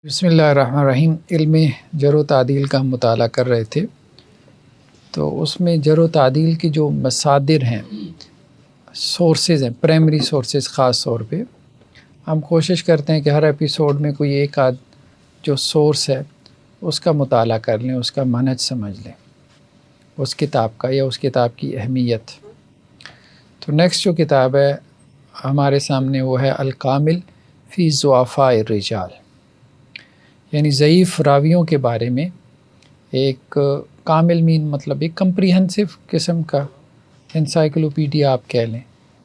بسم اللہ الرحمن الرحیم۔ علم جرح و تعدیل کا ہم مطالعہ کر رہے تھے، تو اس میں جرح و تعدیل کی جو مصادر ہیں، سورسز ہیں، پرائمری سورسز خاص طور پہ ہم کوشش کرتے ہیں کہ ہر ایپیسوڈ میں کوئی ایک آدھ جو سورس ہے اس کا مطالعہ کر لیں، اس کا منہج سمجھ لیں، اس کتاب کا یا اس کتاب کی اہمیت۔ تو نیکسٹ جو کتاب ہے ہمارے سامنے وہ ہے الکامل فی ضعفاء الرجال، یعنی ضعیف راویوں کے بارے میں ایک کامل مطلب ایک کمپریہنسو قسم کا انسائکلوپیڈیا آپ کہہ لیں،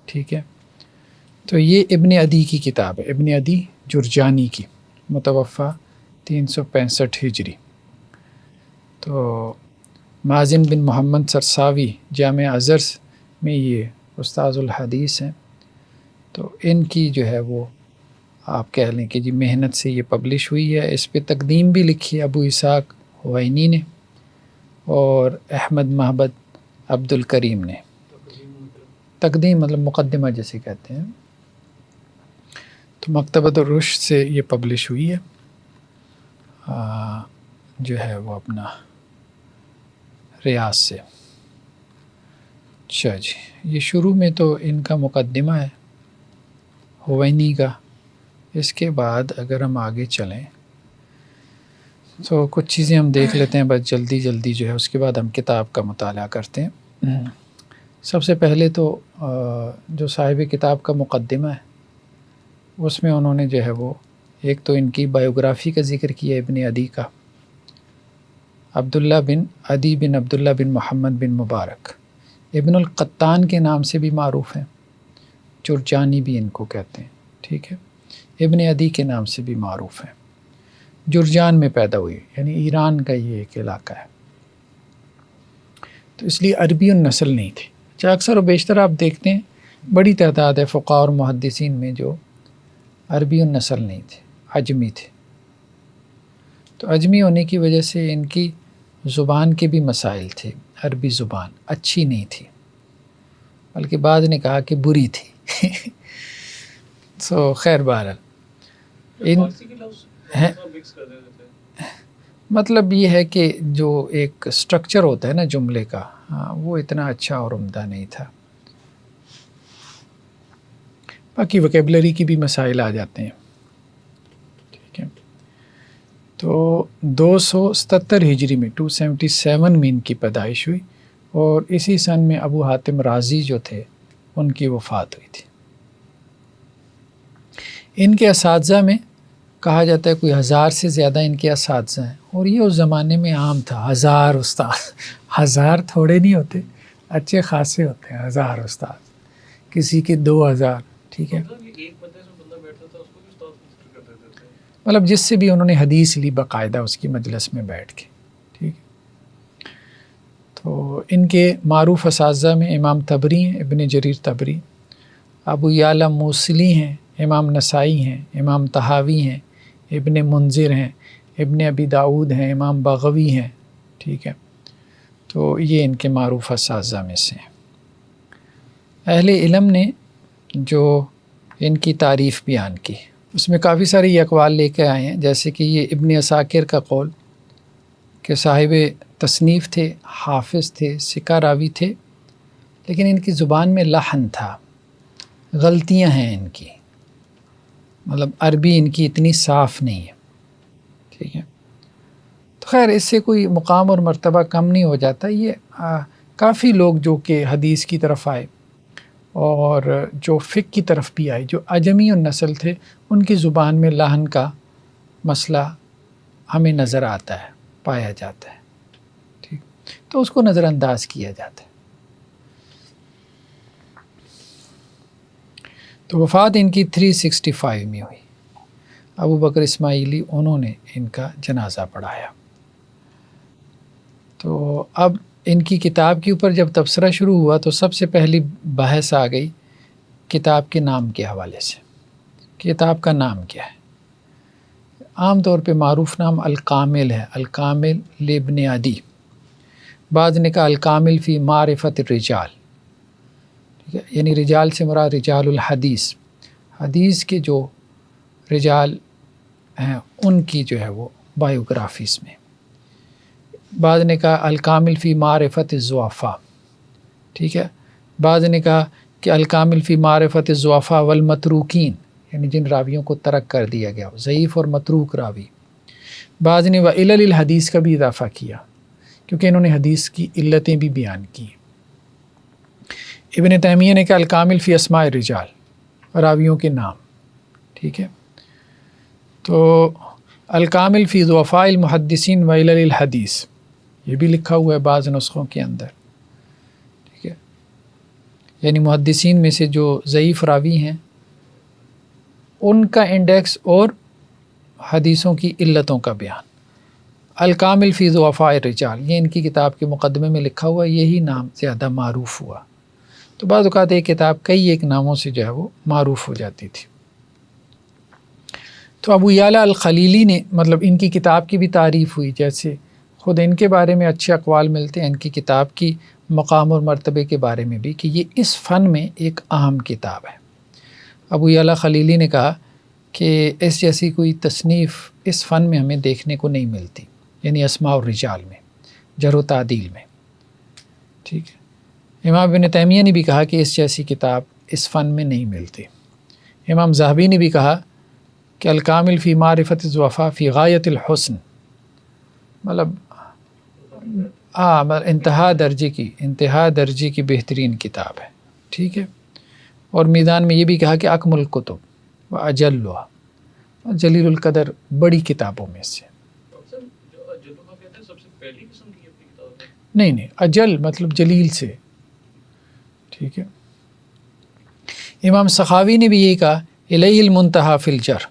ٹھیک ہے۔ تو یہ ابن عدی کی کتاب ہے، ابن عدی جرجانی کی، متوفی 365 ہجری۔ تو مازن بن محمد سرساوی جامع ازہر میں یہ استاذ الحدیث ہیں، تو ان کی جو ہے وہ آپ کہہ لیں کہ جی محنت سے یہ پبلش ہوئی ہے۔ اس پہ تقدیم بھی لکھی ہے ابو اسحاق حوینی نے اور احمد محمد عبد الکریم نے۔ تقدیم مطلب مقدمہ جیسے کہتے ہیں۔ تو مکتبۃ الرشد سے یہ پبلش ہوئی ہے، جو ہے وہ اپنا ریاض سے۔ اچھا جی، یہ شروع میں تو ان کا مقدمہ ہے حوینی کا۔ اس کے بعد اگر ہم آگے چلیں تو کچھ چیزیں ہم دیکھ لیتے ہیں بس جلدی جو ہے، اس کے بعد ہم کتاب کا مطالعہ کرتے ہیں۔ سب سے پہلے تو جو صاحب کتاب کا مقدمہ ہے اس میں انہوں نے جو ہے وہ ایک تو ان کی بایوگرافی کا ذکر کیا ابن عدی کا، عبداللہ بن عدی بن عبداللہ بن محمد بن مبارک، ابن القطان کے نام سے بھی معروف ہیں، جرجانی بھی ان کو کہتے ہیں، ٹھیک ہے۔ ابن عدی کے نام سے بھی معروف ہیں، جرجان میں پیدا ہوئی، یعنی ایران کا یہ ایک علاقہ ہے، تو اس لیے عربی النسل نہیں تھے۔ اکثر و بیشتر آپ دیکھتے ہیں بڑی تعداد ہے فقہاء اور محدثین میں جو عربی النسل نہیں تھے، عجمی تھے۔ تو عجمی ہونے کی وجہ سے ان کی زبان کے بھی مسائل تھے، عربی زبان اچھی نہیں تھی، بلکہ بعض نے کہا کہ بری تھی۔ سو خیر بہرحال مطلب یہ ہے کہ جو ایک سٹرکچر ہوتا ہے نا جملے کا، وہ اتنا اچھا اور عمدہ نہیں تھا۔ باقی وکیبلری کی بھی مسائل آ جاتے ہیں، ٹھیک ہے۔ تو 277 ہجری میں 277 میں ان کی پیدائش ہوئی، اور اسی سن میں ابو حاتم رازی جو تھے ان کی وفات ہوئی تھی۔ ان کے اساتذہ میں کہا جاتا ہے کوئی 1000 سے زیادہ ان کے اساتذہ ہیں، اور یہ اس زمانے میں عام تھا 1000 استاد۔ 1000 تھوڑے نہیں ہوتے، اچھے خاصے ہوتے ہیں 1000 استاد، کسی کے 2000، ٹھیک ہے۔ مطلب جس سے بھی انہوں نے حدیث لی باقاعدہ اس کی مجلس میں بیٹھ کے، ٹھیک ہے۔ تو ان کے معروف اساتذہ میں امام طبری ہیں، ابن جریر طبری، ابو یعلا موصلی ہیں، امام نسائی ہیں، امام طحاوی ہیں، ابن منذر ہیں، ابن ابی داؤد ہیں، امام بغوی ہیں، ٹھیک ہے۔ تو یہ ان کے معروف اساتذہ میں سے ہیں۔ اہل علم نے جو ان کی تعریف بیان کی اس میں کافی سارے یہ اقوال لے کے آئے ہیں، جیسے کہ یہ ابن عساکر کا قول کہ صاحب تصنیف تھے، حافظ تھے، ثقہ راوی تھے، لیکن ان کی زبان میں لحن تھا، غلطیاں ہیں ان کی، مطلب عربی ان کی اتنی صاف نہیں ہے، ٹھیک ہے۔ تو خیر اس سے کوئی مقام اور مرتبہ کم نہیں ہو جاتا۔ یہ کافی لوگ جو کہ حدیث کی طرف آئے اور جو فقہ کی طرف بھی آئے، جو عجمی النسل تھے، ان کی زبان میں لحن کا مسئلہ ہمیں نظر آتا ہے، پایا جاتا ہے، ٹھیک، تو اس کو نظر انداز کیا جاتا ہے۔ تو وفات ان کی 365 میں ہوئی۔ ابو بکر اسماعیلی انہوں نے ان کا جنازہ پڑھایا۔ تو اب ان کی کتاب کے اوپر جب تبصرہ شروع ہوا تو سب سے پہلی بحث آ گئی کتاب کے نام کے حوالے سے، کتاب کا نام کیا ہے۔ عام طور پہ معروف نام الکامل ہے، الکامل لابن عدی، بعض نے کہا الکامل فی معرفت الرجال، ٹھیک ہے، یعنی رجال سے مراد رجال الحدیث، حدیث کے جو رجال ہیں ان کی جو ہے وہ بایوگرافیز میں. بعض نے کہا الکامل فی معرفت الضعفاء، ٹھیک ہے. بعض نے کہا کہ الکامل فی معرفت الضعفاء والمتروکین، یعنی جن راویوں کو ترک کر دیا گیا، ضعیف اور متروک راوی. بعض نے وعلل الحدیث کا بھی اضافہ کیا کیونکہ انہوں نے حدیث کی علتیں بھی بیان کی. ابن تیمیہ نے کہا الکامل فی اسماء الرجال، راویوں کے نام، ٹھیک ہے. تو الکامل فی ضعفاء المحدثین وعلل الحدیث یہ بھی لکھا ہوا ہے بعض نسخوں کے اندر، ٹھیک ہے. یعنی محدثین میں سے جو ضعیف راوی ہیں ان کا انڈیکس اور حدیثوں کی علتوں کا بیان. الکامل فی ضعفاء الرجال یہ ان کی کتاب کے مقدمے میں لکھا ہوا، یہی نام زیادہ معروف ہوا. تو بعض اوقات ایک کتاب کئی ایک ناموں سے جو ہے وہ معروف ہو جاتی تھی. تو ابو یعلا الخلیلی نے مطلب ان کی کتاب کی بھی تعریف ہوئی، جیسے خود ان کے بارے میں اچھے اقوال ملتے ہیں، ان کی کتاب کی مقام اور مرتبے کے بارے میں بھی کہ یہ اس فن میں ایک اہم کتاب ہے. ابو یعلا خلیلی نے کہا کہ اس جیسی کوئی تصنیف اس فن میں ہمیں دیکھنے کو نہیں ملتی، یعنی اسماء الرجال میں، جرح و تعدیل میں، ٹھیک ہے. امام ابن تیمیہ نے بھی کہا کہ اس جیسی کتاب اس فن میں نہیں ملتی. امام ذہبی نے بھی کہا کہ الکامل فی معرفت الضعفاء فی غایت الحسن، مطلب انتہا درجے کی بہترین کتاب ہے، ٹھیک ہے. اور میدان میں یہ بھی کہا کہ اکمل الکتب و اجلها، جلیل القدر بڑی کتابوں میں سے. نہیں اجل مطلب جلیل سے، ٹھیک ہے. امام سخاوی نے بھی یہی کہا الیہ المنتہا فی الجرح،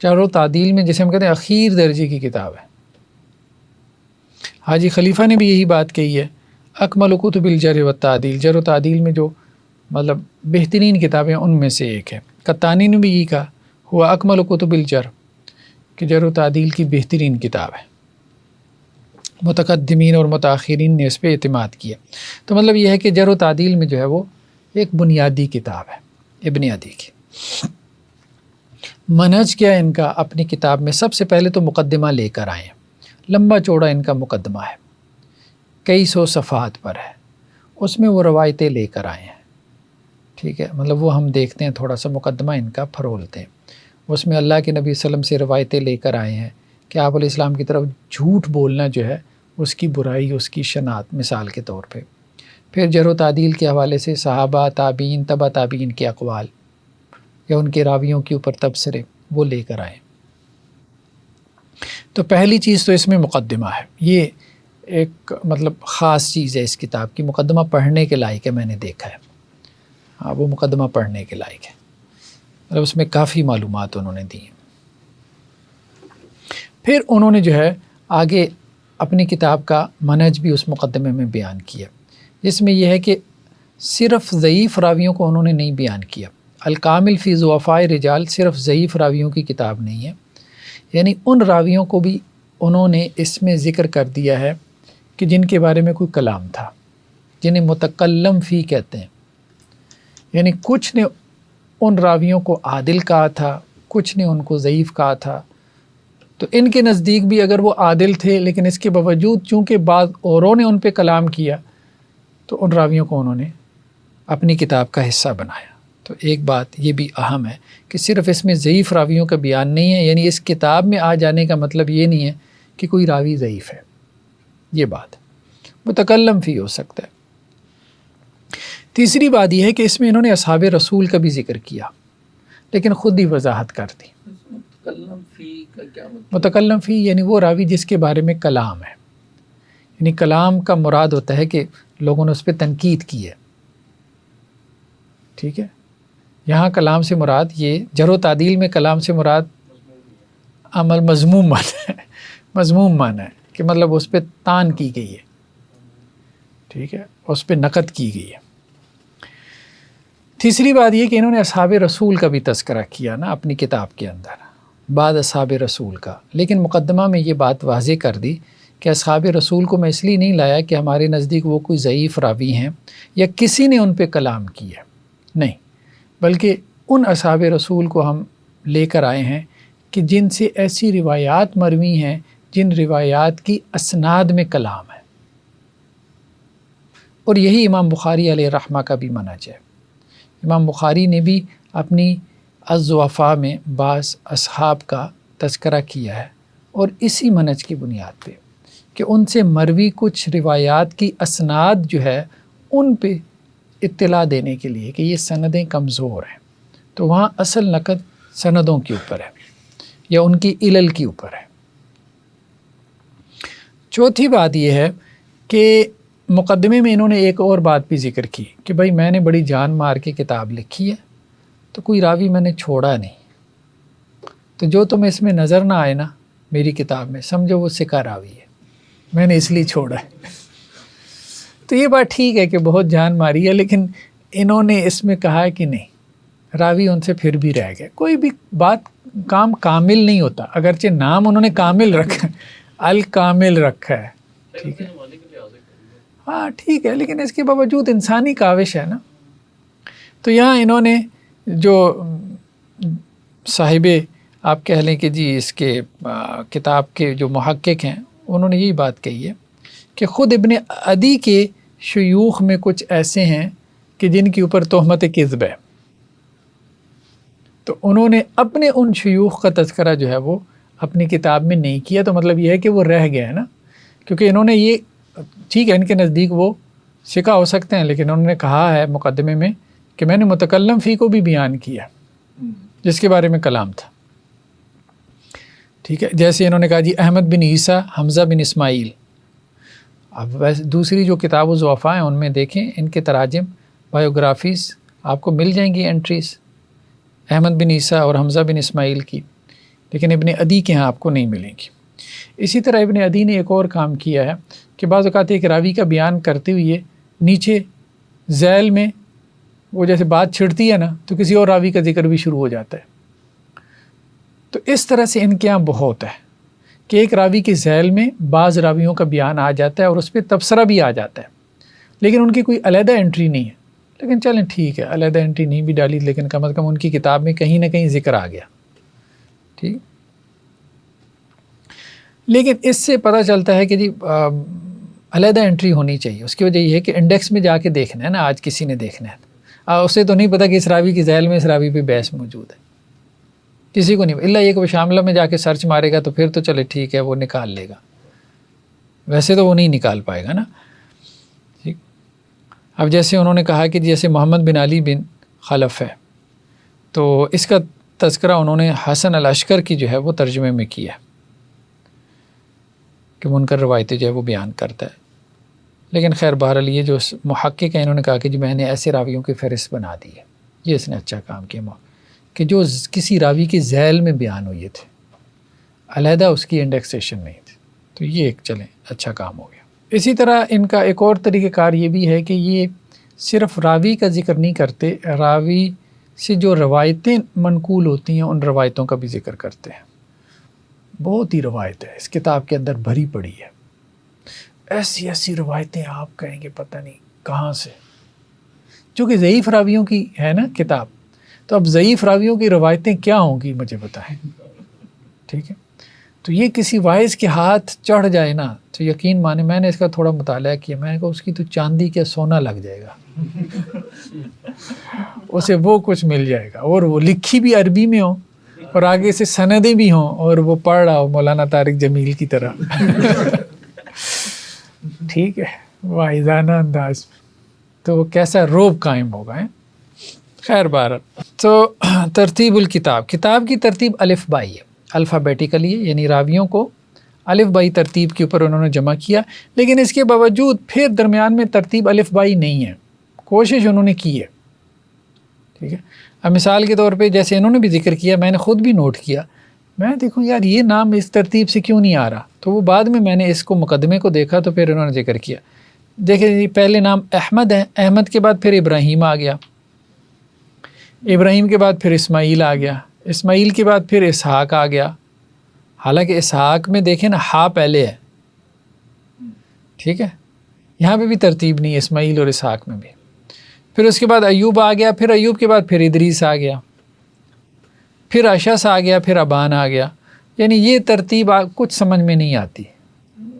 جرح و تعدیل میں جسے ہم کہتے ہیں اخیر درجے کی کتاب ہے. حاجی خلیفہ نے بھی یہی بات کہی ہے، اکمل کتب الجرح والتعدیل، جرح و تعدیل میں جو مطلب بہترین کتابیں ان میں سے ایک ہے. قطانی نے بھی یہی کہا ہوا اکمل کتب الجرح، کہ جرح و تعدیل کی بہترین کتاب ہے. متقدمین اور متاخرین نے اس پہ اعتماد کیا. تو مطلب یہ ہے کہ جرح و تعدیل میں جو ہے وہ ایک بنیادی کتاب ہے ابن عدی کی. منہج کیا ان کا اپنی کتاب میں؟ سب سے پہلے تو مقدمہ لے کر آئے ہیں، لمبا چوڑا ان کا مقدمہ ہے، کئی سو صفحات پر ہے. اس میں وہ روایتیں لے کر آئے ہیں، ٹھیک ہے. مطلب وہ ہم دیکھتے ہیں تھوڑا سا مقدمہ ان کا پھرولتے ہیں. اس میں اللہ کے نبی صلی اللہ علیہ وسلم سے روایتیں لے کر آئے ہیں کہ آپ علیہ السلام کی طرف جھوٹ بولنا جو ہے اس کی برائی، اس کی شناعت مثال کے طور پہ. پھر جرح و تعدیل کے حوالے سے صحابہ، تابعین، تبع تابعین کے اقوال یا ان کے راویوں کے اوپر تبصرے وہ لے کر آئے. تو پہلی چیز تو اس میں مقدمہ ہے، یہ ایک مطلب خاص چیز ہے اس کتاب کی. مقدمہ پڑھنے کے لائق ہے، میں نے دیکھا ہے، ہاں وہ مقدمہ پڑھنے کے لائق ہے. مطلب اس میں کافی معلومات انہوں نے دی ہیں. پھر انہوں نے جو ہے آگے اپنی کتاب کا منہج بھی اس مقدمے میں بیان کیا، جس میں یہ ہے کہ صرف ضعیف راویوں کو انہوں نے نہیں بیان کیا. الکامل فی ضعفاء رجال صرف ضعیف راویوں کی کتاب نہیں ہے، یعنی ان راویوں کو بھی انہوں نے اس میں ذکر کر دیا ہے کہ جن کے بارے میں کوئی کلام تھا، جنہیں متکلم فی کہتے ہیں. یعنی کچھ نے ان راویوں کو عادل کہا تھا، کچھ نے ان کو ضعیف کہا تھا. تو ان کے نزدیک بھی اگر وہ عادل تھے، لیکن اس کے باوجود چونکہ بعض اوروں نے ان پہ کلام کیا تو ان راویوں کو انہوں نے اپنی کتاب کا حصہ بنایا. تو ایک بات یہ بھی اہم ہے کہ صرف اس میں ضعیف راویوں کا بیان نہیں ہے، یعنی اس کتاب میں آ جانے کا مطلب یہ نہیں ہے کہ کوئی راوی ضعیف ہے. یہ بات متکلم فی ہو سکتا ہے. تیسری بات یہ ہے کہ اس میں انہوں نے اصحاب رسول کا بھی ذکر کیا، لیکن خود ہی وضاحت کر دی. متکلم فی یعنی وہ راوی جس کے بارے میں کلام ہے، یعنی کلام کا مراد ہوتا ہے کہ لوگوں نے اس پہ تنقید کی ہے، ٹھیک ہے. یہاں کلام سے مراد یہ جرح و تعدیل میں کلام سے مراد عمل مذموم معنی ہے، مذموم معنی ہے کہ مطلب اس پہ تان کی گئی ہے، ٹھیک ہے، اس پہ نقد کی گئی ہے. تیسری بات یہ کہ انہوں نے اصحاب رسول کا بھی تذکرہ کیا نا اپنی کتاب کے اندر، بعد اصحاب رسول کا. لیکن مقدمہ میں یہ بات واضح کر دی کہ اصحاب رسول کو میں اس لیے نہیں لایا کہ ہمارے نزدیک وہ کوئی ضعیف راوی ہیں یا کسی نے ان پہ کلام کیا، نہیں، بلکہ ان اصحاب رسول کو ہم لے کر آئے ہیں کہ جن سے ایسی روایات مروی ہیں جن روایات کی اسناد میں کلام ہے، اور یہی امام بخاری علیہ رحمہ کا بھی منہج ہے۔ امام بخاری نے بھی اپنی الضعفاء میں بعض اصحاب کا تذکرہ کیا ہے، اور اسی منہج کی بنیاد پہ کہ ان سے مروی کچھ روایات کی اسناد جو ہے ان پہ اطلاع دینے کے لیے کہ یہ سندیں کمزور ہیں، تو وہاں اصل نقد سندوں کے اوپر ہے یا ان کی علل کے اوپر ہے۔ چوتھی بات یہ ہے کہ مقدمے میں انہوں نے ایک اور بات بھی ذکر کی کہ بھائی میں نے بڑی جان مار کے کتاب لکھی ہے تو کوئی راوی میں نے چھوڑا نہیں، تو جو تمہیں اس میں نظر نہ آئے نا میری کتاب میں، سمجھو وہ سکا راوی ہے، میں نے اس لیے چھوڑا ہے۔ تو یہ بات ٹھیک ہے کہ بہت جان ماری ہے، لیکن انہوں نے اس میں کہا ہے کہ نہیں، راوی ان سے پھر بھی رہ گئے۔ کوئی بھی بات کام کامل نہیں ہوتا، اگرچہ نام انہوں نے کامل رکھا ہے، الکامل رکھا ہے، ٹھیک ہے، ہاں ٹھیک ہے، لیکن اس کے باوجود انسانی کاوش ہے نا۔ تو یہاں انہوں نے جو صاحب آپ کہہ لیں کہ جی اس کے کتاب کے جو محقق ہیں انہوں نے یہی بات کہی ہے کہ خود ابن عدی کے شیوخ میں کچھ ایسے ہیں کہ جن کے اوپر تہمت کذب ہے، تو انہوں نے اپنے ان شیوخ کا تذکرہ جو ہے وہ اپنی کتاب میں نہیں کیا، تو مطلب یہ ہے کہ وہ رہ گئے ہیں نا، کیونکہ انہوں نے یہ ٹھیک ہے ان کے نزدیک وہ ثقہ ہو سکتے ہیں، لیکن انہوں نے کہا ہے مقدمے میں کہ میں نے متکلم فی کو بھی بیان کیا جس کے بارے میں کلام تھا، ٹھیک ہے، جیسے انہوں نے کہا جی احمد بن عیسیٰ، حمزہ بن اسماعیل۔ اب ویسے دوسری جو کتاب و ضعفاء ہیں ان میں دیکھیں ان کے تراجم بایوگرافیز آپ کو مل جائیں گی انٹریز احمد بن عیسیٰ اور حمزہ بن اسماعیل کی، لیکن ابن عدی کے ہاں آپ کو نہیں ملیں گی۔ اسی طرح ابن عدی نے ایک اور کام کیا ہے کہ بعض اوقات ایک راوی کا بیان کرتے ہوئے نیچے ذیل میں وہ جیسے بات چھڑتی ہے نا تو کسی اور راوی کا ذکر بھی شروع ہو جاتا ہے، تو اس طرح سے ان کے یہاں بہت ہے کہ ایک راوی کے ذیل میں بعض راویوں کا بیان آ جاتا ہے اور اس پہ تبصرہ بھی آ جاتا ہے، لیکن ان کی کوئی علیحدہ انٹری نہیں ہے، لیکن چلیں ٹھیک ہے علیحدہ انٹری نہیں بھی ڈالی لیکن کم از کم ان کی کتاب میں کہیں نہ کہیں ذکر آ گیا، ٹھیک۔ لیکن اس سے پتہ چلتا ہے کہ جی علیحدہ انٹری ہونی چاہیے، اس کی وجہ یہ ہے کہ انڈیکس میں جا کے دیکھنا ہے نا، آج کسی نے دیکھنا ہے، اسے تو نہیں پتہ کہ اس راوی کی ذیل میں اس راوی پہ بحث موجود ہے، کسی کو نہیں، الا یہ کہ وہ شاملہ میں جا کے سرچ مارے گا تو پھر تو چلے ٹھیک ہے وہ نکال لے گا، ویسے تو وہ نہیں نکال پائے گا نا، ٹھیک۔ اب جیسے انہوں نے کہا کہ جیسے محمد بن علی بن خلف ہے، تو اس کا تذکرہ انہوں نے حسن الاشکر کی جو ہے وہ ترجمے میں کیا ہے کہ منکر روایتیں جو ہے وہ بیان کرتا ہے، لیکن خیر بہرحال یہ جو محقق ہیں انہوں نے کہا کہ جی میں نے ایسے راویوں کی فہرست بنا دی ہے، یہ اس نے اچھا کام کیا کہ جو کسی راوی کے ذیل میں بیان ہوئے تھے، علیحدہ اس کی انڈیکسیشن نہیں تھی، تو یہ ایک چلیں اچھا کام ہو گیا۔ اسی طرح ان کا ایک اور طریقہ کار یہ بھی ہے کہ یہ صرف راوی کا ذکر نہیں کرتے، راوی سے جو روایتیں منقول ہوتی ہیں ان روایتوں کا بھی ذکر کرتے ہیں۔ بہت ہی روایت ہے اس کتاب کے اندر بھری پڑی ہے، ایسی ایسی روایتیں آپ کہیں گے پتہ نہیں کہاں سے، چونکہ ضعیف راویوں کی ہے نا کتاب، تو اب ضعیف راویوں کی روایتیں کیا ہوں گی مجھے بتائیں، ٹھیک ہے۔ تو یہ کسی واعظ کے ہاتھ چڑھ جائے نا تو یقین مانے، میں نے اس کا تھوڑا مطالعہ کیا، میں نے کہا اس کی تو چاندی کیا سونا لگ جائے گا اسے وہ کچھ مل جائے گا، اور وہ لکھی بھی عربی میں ہو اور آگے سے سندیں بھی ہوں اور وہ پڑھ رہا ہو مولانا طارق جمیل کی طرح ٹھیک ہے، واعظانہ انداز میں، تو وہ کیسا روب قائم ہوگا ہے۔ خیر بہرحال، تو ترتیب الکتاب، کتاب کی ترتیب الف بائی ہے، الفابیٹیکلی ہے، یعنی راویوں کو الف بائی ترتیب کے اوپر انہوں نے جمع کیا، لیکن اس کے باوجود پھر درمیان میں ترتیب الف بائی نہیں ہے، کوشش انہوں نے کی ہے، ٹھیک ہے۔ اب مثال کے طور پہ جیسے انہوں نے بھی ذکر کیا، میں نے خود بھی نوٹ کیا، میں دیکھوں یار یہ نام اس ترتیب سے کیوں نہیں آ رہا، تو وہ بعد میں نے اس کو مقدمے کو دیکھا تو پھر انہوں نے ذکر کیا، دیکھیں جی پہلے نام احمد ہے، احمد کے بعد پھر ابراہیم آ گیا، ابراہیم کے بعد پھر اسماعیل آ گیا، اسماعیل کے بعد پھر اسحاق آ گیا، حالانکہ اسحاق میں دیکھیں نا ہا پہلے ہے، ٹھیک ہے، یہاں پہ بھی ترتیب نہیں ہے اسماعیل اور اسحاق میں بھی۔ پھر اس کے بعد ایوب آ گیا، پھر ایوب کے بعد پھر ادریس آ گیا، پھر اشس آ گیا، پھر ابان آ گیا. یعنی یہ ترتیب کچھ سمجھ میں نہیں آتی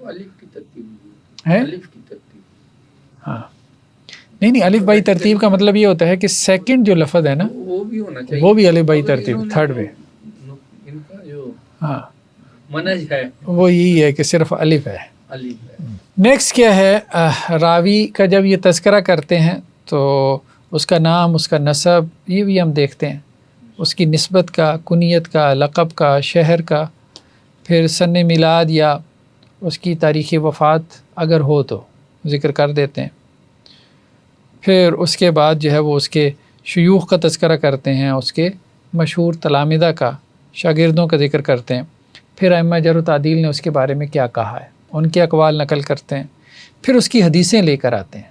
الف کی ترتیب ہے. الف کی ترتیب ہاں نہیں الف بائی ترتیب کا مطلب یہ ہوتا ہے کہ سیکنڈ جو لفظ ہے نا وہ بھی ہونا چاہیے، وہ بھی الف بائی مگر ترتیب انہوں نے تھرڈ جو وے. ان کا جو ہاں منہج ہے وہ یہی ہے کہ صرف الف ہے. الف ہے. نیکسٹ کیا ہے، راوی کا جب یہ تذکرہ کرتے ہیں تو اس کا نام، اس کا نسب، یہ بھی ہم دیکھتے ہیں، اس کی نسبت کا، کنیت کا، لقب کا، شہر کا، پھر سن میلاد یا اس کی تاریخ وفات اگر ہو تو ذکر کر دیتے ہیں. پھر اس کے بعد جو ہے وہ اس کے شیوخ کا تذکرہ کرتے ہیں، اس کے مشہور تلامذہ کا، شاگردوں کا ذکر کرتے ہیں. پھر ائمہ جرح و تعدیل نے اس کے بارے میں کیا کہا ہے، ان کے اقوال نقل کرتے ہیں. پھر اس کی حدیثیں لے کر آتے ہیں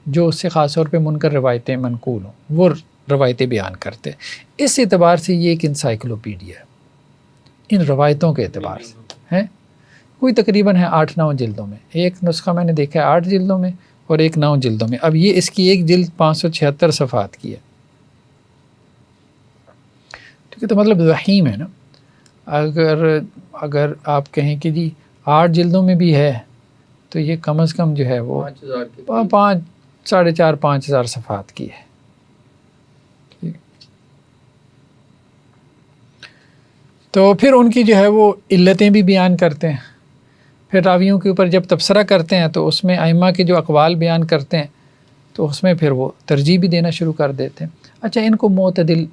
جو اس سے خاص طور پہ منکر روایتیں منقول ہوں، وہ روایتیں بیان کرتے ہیں. اس اعتبار سے یہ ایک انسائکلوپیڈیا ہے ان روایتوں کے اعتبار سے ہیں. کوئی تقریباً ہے 8-9 جلدوں میں. ایک نسخہ میں نے دیکھا ہے 8 جلدوں میں اور ایک 9 جلدوں میں. اب یہ اس کی ایک جلد 576 صفحات کی ہے. ٹھیک ہے، تو مطلب وحیم ہے نا. اگر آپ کہیں کہ جی 8 جلدوں میں بھی ہے تو یہ کم از کم جو ہے وہ 5000 کے 4.5-5,000 صفحات کی ہے. تو پھر ان کی جو ہے وہ علتیں بھی بیان کرتے ہیں. پھر راویوں کے اوپر جب تبصرہ کرتے ہیں تو اس میں ائمہ کے جو اقوال بیان کرتے ہیں تو اس میں پھر وہ ترجیح بھی دینا شروع کر دیتے ہیں. اچھا، ان کو معتدل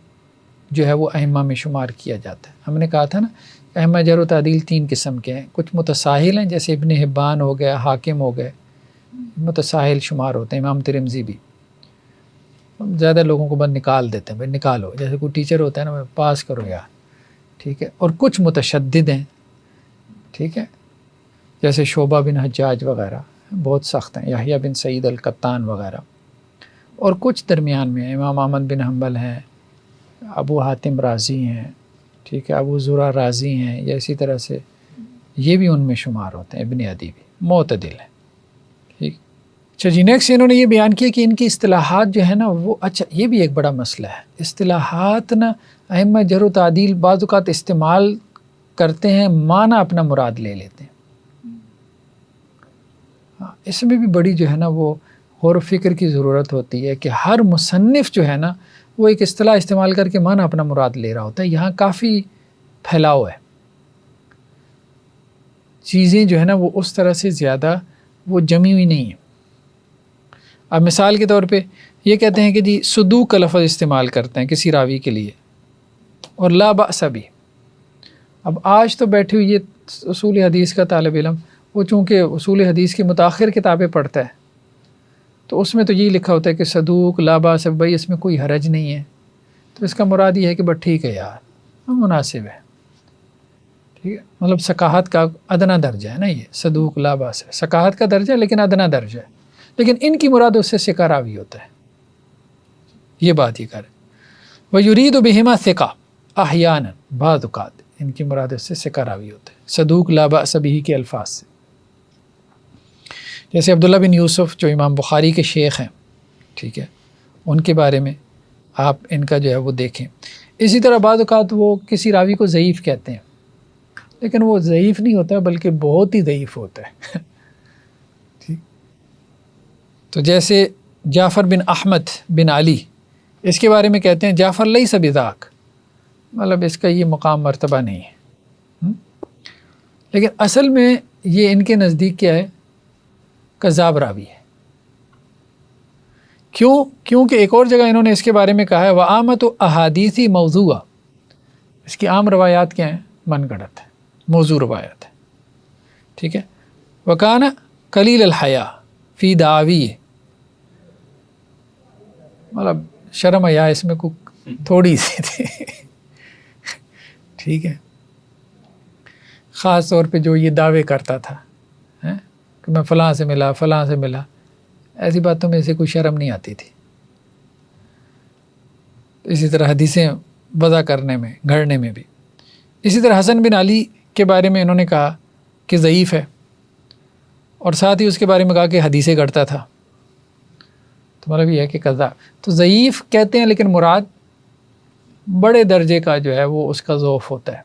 جو ہے وہ ائمہ میں شمار کیا جاتا ہے. ہم نے کہا تھا نا ائمہ جرح و تعدیل 3 قسم کے ہیں. کچھ متساہل ہیں جیسے ابن حبان ہو گیا، حاکم ہو گئے، متساہل شمار ہوتے ہیں. امام ترمذی بھی. زیادہ لوگوں کو بس نکال دیتے ہیں، بھائی نکالو، جیسے کوئی ٹیچر ہوتا ہے نا، پاس کرو یار، ٹھیک ہے. اور کچھ متشدد ہیں، ٹھیک ہے، جیسے شعبہ بن حجاج وغیرہ بہت سخت ہیں، یحییٰ بن سعید القطان وغیرہ. اور کچھ درمیان میں امام احمد بن حنبل ہیں، ابو حاتم رازی ہیں، ٹھیک ہے، ابو زرع رازی ہیں، یا اسی طرح سے یہ بھی ان میں شمار ہوتے ہیں. ابن عدی بھی معتدل ہیں. ٹھیک. اچھا جی، نیکسٹ انہوں نے یہ بیان کیا کہ ان کی اصطلاحات جو ہے نا وہ، اچھا یہ بھی ایک بڑا مسئلہ ہے. اصطلاحات نا ائمہ جرح و تعدیل بعض اوقات استعمال کرتے ہیں، معنی اپنا مراد لے لیتے ہیں. اس میں بھی بڑی جو ہے نا وہ غور و فکر کی ضرورت ہوتی ہے کہ ہر مصنف جو ہے نا وہ ایک اصطلاح استعمال کر کے معنی اپنا مراد لے رہا ہوتا ہے. یہاں کافی پھیلاؤ ہے، چیزیں جو ہے نا وہ اس طرح سے زیادہ وہ جمی ہوئی نہیں ہیں. اب مثال کے طور پہ یہ کہتے ہیں کہ جی صدوق کا لفظ استعمال کرتے ہیں کسی راوی کے لیے، اور لا بأس بھی. اب آج تو بیٹھی ہوئی یہ اصول حدیث کا طالب علم، وہ چونکہ اصول حدیث کی متاخر کتابیں پڑھتا ہے تو اس میں تو یہی لکھا ہوتا ہے کہ صدوق لا بأس، بھائی اس میں کوئی حرج نہیں ہے. تو اس کا مراد یہ ہے کہ بس ٹھیک ہے یار، مناسب ہے. ٹھیک ہے، مطلب ثقاہت کا ادنا درجہ ہے نا یہ صدوق لا بأس ہے، ثقاہت کا درجہ لیکن ادنا درجہ ہے. لیکن ان کی مراد اس سے ثقہ راوی ہوتا ہے. یہ بات یہ کرے وَيُرِيدُ بِهِمَا ثِقَةً احیاناً، بعض اوقات ان کی مراد اس سے ثقہ راوی ہوتا ہے صدوق لا بأس بہ کے الفاظ سے. جیسے عبداللہ بن یوسف جو امام بخاری کے شیخ ہیں، ٹھیک ہے، ان کے بارے میں آپ ان کا جو ہے وہ دیکھیں. اسی طرح بعض اوقات وہ کسی راوی کو ضعیف کہتے ہیں، لیکن وہ ضعیف نہیں ہوتا بلکہ بہت ہی ضعیف ہوتا ہے. ٹھیک. تو جیسے جعفر بن احمد بن علی، اس کے بارے میں کہتے ہیں جعفر لیس بذاک، مطلب اس کا یہ مقام مرتبہ نہیں ہے. لیکن اصل میں یہ ان کے نزدیک کیا ہے، کذاب راوی ہے. کیونکہ ایک اور جگہ انہوں نے اس کے بارے میں کہا ہے وَعَامَةُ أَحَادِيثِ مَوْضُوعَةٌ، اس کی عام روایات کیا ہیں، من گھڑت ہے، موضوع روایات ہے. ٹھیک ہے. وَكَانَ قَلِيلَ الْحَيَاءِ فِي دَعَاوِيهِ، مطلب شرم حیا اس میں کوئی تھوڑی سی تھی. ٹھیک ہے، خاص طور پہ جو یہ دعوے کرتا تھا کہ میں فلاں سے ملا، فلاں سے ملا، ایسی باتوں میں اسے کوئی شرم نہیں آتی تھی. اسی طرح حدیثیں وضع کرنے میں، گھڑنے میں بھی. اسی طرح حسن بن علی کے بارے میں انہوں نے کہا کہ ضعیف ہے، اور ساتھ ہی اس کے بارے میں کہا کہ حدیثیں گھڑتا تھا. تو مطلب یہ ہے کہ قضا تو ضعیف کہتے ہیں لیکن مراد بڑے درجے کا جو ہے وہ اس کا ذوف ہوتا ہے،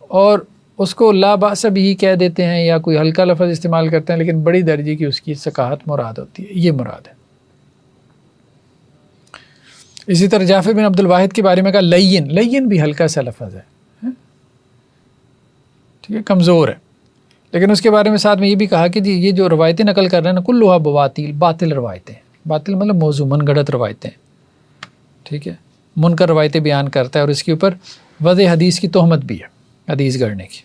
اور اس کو لا باس بھی کہہ دیتے ہیں یا کوئی ہلکا لفظ استعمال کرتے ہیں، لیکن بڑی درجے کی اس کی ثقافت مراد ہوتی ہے، یہ مراد ہے۔ اسی طرح جعفر بن عبد الواحد کے بارے میں کہا لین، لین بھی ہلکا سا لفظ ہے، ٹھیک ہے، کمزور ہے، لیکن اس کے بارے میں ساتھ میں یہ بھی کہا کہ جی یہ جو روایتیں نقل کر رہے ہیں نا کلھا بواطیل، باطل روایتیں، باطل مطلب موضوع من گھڑت روایتیں، ٹھیک ہے، منکر روایتیں بیان کرتا ہے، اور اس کے اوپر وضع حدیث کی تہمت بھی ہے، حدیث گڑھنے کی۔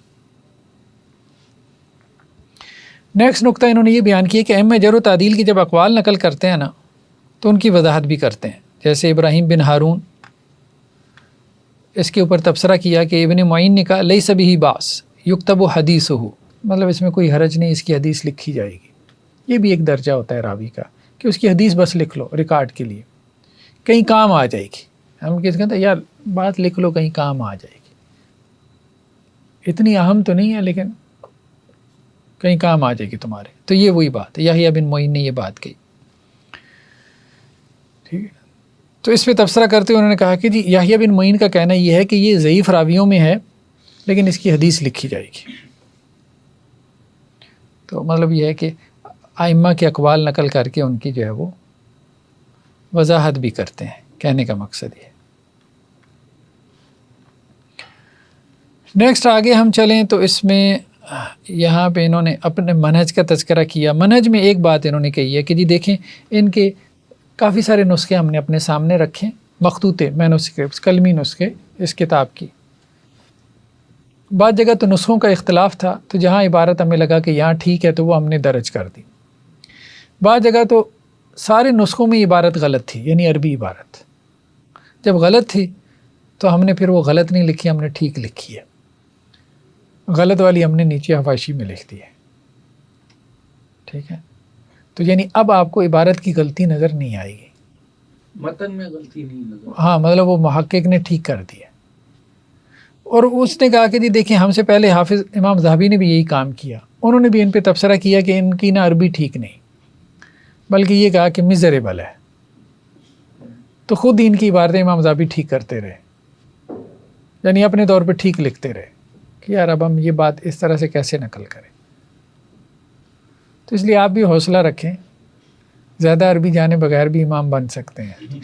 نیکسٹ نقطہ انہوں نے یہ بیان کیا کہ ائمہ جرح و تعدیل کی جب اقوال نقل کرتے ہیں نا تو ان کی وضاحت بھی کرتے ہیں، جیسے ابراہیم بن ہارون، اس کے اوپر تبصرہ کیا کہ ابن معین نے کہا لیس بہ باس یکتب حدیثہ، مطلب اس میں کوئی حرج نہیں، اس کی حدیث لکھی جائے گی۔ یہ بھی ایک درجہ ہوتا ہے راوی کا کہ اس کی حدیث بس لکھ لو ریکارڈ کے لیے، کہیں کام آ جائے گی۔ ہم کس کہتے ہیں یار بات لکھ لو کہیں کام آ جائے گی، اتنی اہم تو نہیں ہے لیکن کہیں کام آ جائے گی تمہارے، تو یہ وہی بات ہے، یحییٰ بن معین نے یہ بات کہی، ٹھیک ہے۔ تو اس پہ تبصرہ کرتے ہوئے انہوں نے کہا کہ جی یحییٰ بن معین کا کہنا یہ ہے کہ یہ ضعیف راویوں میں ہے لیکن اس کی حدیث لکھی جائے گی۔ تو مطلب یہ ہے کہ ائمہ کے اقوال نقل کر کے ان کی جو ہے وہ وضاحت بھی کرتے ہیں، کہنے کا مقصد یہ ہے۔ نیکسٹ آگے ہم چلیں تو اس میں یہاں پہ انہوں نے اپنے منہج کا تذکرہ کیا۔ منہج میں ایک بات انہوں نے کہی ہے کہ جی دیکھیں ان کے کافی سارے نسخے ہم نے اپنے سامنے رکھے، مخطوطے مینوسکرپٹس، قلمی نسخے اس کتاب کی۔ بعض جگہ تو نسخوں کا اختلاف تھا، تو جہاں عبارت ہمیں لگا کہ یہاں ٹھیک ہے تو وہ ہم نے درج کر دی۔ بعض جگہ تو سارے نسخوں میں عبارت غلط تھی، یعنی عربی عبارت جب غلط تھی تو ہم نے پھر وہ غلط نہیں لکھی، ہم نے ٹھیک لکھی ہے، غلط والی ہم نے نیچے حواشی میں لکھ دی ہے، ٹھیک ہے۔ تو یعنی اب آپ کو عبارت کی غلطی نظر نہیں آئے گی، متن میں غلطی نہیں نظر، ہاں مطلب وہ محقق نے ٹھیک کر دیا۔ اور اس نے کہا کہ جی دیکھیں ہم سے پہلے حافظ امام ذہبی نے بھی یہی کام کیا، انہوں نے بھی ان پہ تبصرہ کیا کہ ان کی نہ عربی ٹھیک نہیں، بلکہ یہ کہا کہ میزریبل ہے، تو خود ان کی عبارتیں امام ذہبی ٹھیک کرتے رہے، یعنی اپنے طور پہ ٹھیک لکھتے رہے کہ یار اب ہم یہ بات اس طرح سے کیسے نقل کریں۔ تو اس لیے آپ بھی حوصلہ رکھیں، زیادہ عربی جانے بغیر بھی امام بن سکتے ہیں،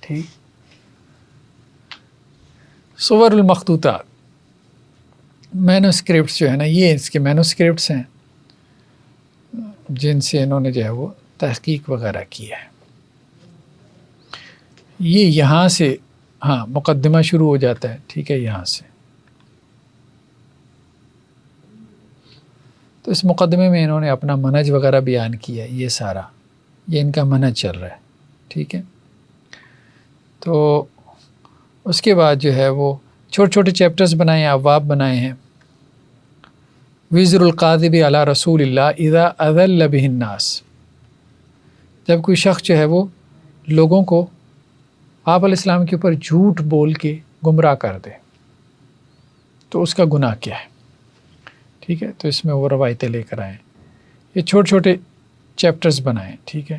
ٹھیک۔ صور المخطوطات، مینوسکرپٹس جو ہے نا، یہ اس کے مینوسکرپٹس ہیں جن سے انہوں نے جو ہے وہ تحقیق وغیرہ کی ہے۔ یہ یہاں سے ہاں مقدمہ شروع ہو جاتا ہے، ٹھیک ہے، یہاں سے۔ تو اس مقدمے میں انہوں نے اپنا منہج وغیرہ بیان کیا ہے، یہ سارا یہ ان کا منہج چل رہا ہے، ٹھیک ہے۔ تو اس کے بعد جو ہے وہ چھوٹے چھوٹے چیپٹرز بنائے ہیں، ابواب بنائے ہیں۔ وزر القاذب علی رسول اللہ اذا اذل بہ الناس، جب کوئی شخص جو ہے وہ لوگوں کو آپ علیہ السلام کے اوپر جھوٹ بول کے گمراہ کر دے تو اس کا گناہ کیا ہے، ٹھیک ہے۔ تو اس میں وہ روایتیں لے کر آئیں، یہ چھوٹے چھوٹے چیپٹرز بنائیں، ٹھیک ہے۔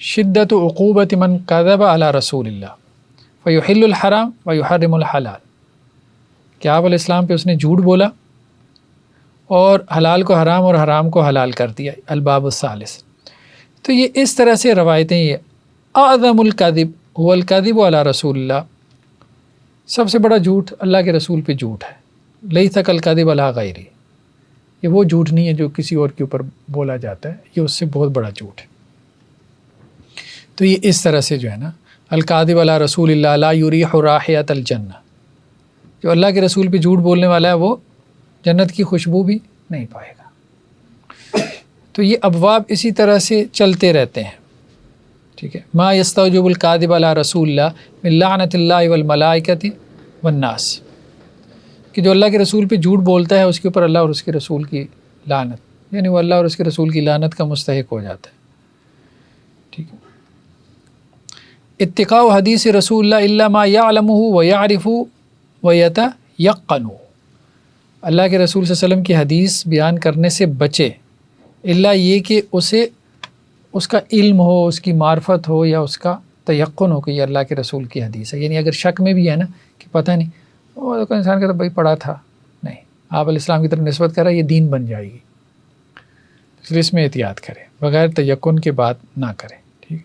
شدت عقوبت من کذب علی رسول اللہ فیحل الحرام ویحرم الحلال، کہ آپ علیہ السلام پہ اس نے جھوٹ بولا اور حلال کو حرام اور حرام کو حلال کر دیا، الباب الثالث۔ تو یہ اس طرح سے روایتیں، یہ اعظم الکذب هو الکذب علی رسول اللہ، سب سے بڑا جھوٹ اللہ کے رسول پہ جھوٹ ہے، لیس کالکذب علی غیرہ، یہ وہ جھوٹ نہیں ہے جو کسی اور کے اوپر بولا جاتا ہے، یہ اس سے بہت بڑا جھوٹ ہے۔ تو یہ اس طرح سے جو ہے نا، الکاذب علی رسول اللہ لا یریح رائحۃ الجنہ، جو اللہ کے رسول پہ جھوٹ بولنے والا ہے وہ جنت کی خوشبو بھی نہیں پائے گا۔ تو یہ ابواب اسی طرح سے چلتے رہتے ہیں، ٹھیک ہے۔ ما یستوجب الکاذب علی رسول اللہ من لعنۃ اللہ والملائکۃ والناس، کہ جو اللہ کے رسول پہ جھوٹ بولتا ہے اس کے اوپر اللہ اور اس کے رسول کی لعنت، یعنی وہ اللہ اور اس کے رسول کی لعنت کا مستحق ہو جاتا ہے، ٹھیک ہے۔ اتقاء حدیث رسول اللہ الا ما یعلمہ ویعرف ویتیقن، اللہ کے رسول صلی اللہ علیہ وسلم کی حدیث بیان کرنے سے بچے، الا یہ کہ اسے اس کا علم ہو، اس کی معرفت ہو یا اس کا تیقن ہو کہ یہ اللہ کے رسول کی حدیث ہے. یعنی اگر شک میں بھی ہے نا کہ پتہ نہیں، وہ تو انسان کہتا بھائی پڑھا تھا، نہیں، آپ علیہ السلام کی طرف نسبت کر رہا ہے، یہ دین بن جائے گی. اس لیے اس میں احتیاط کرے، بغیر تیقن کے بات نہ کرے. ٹھیک.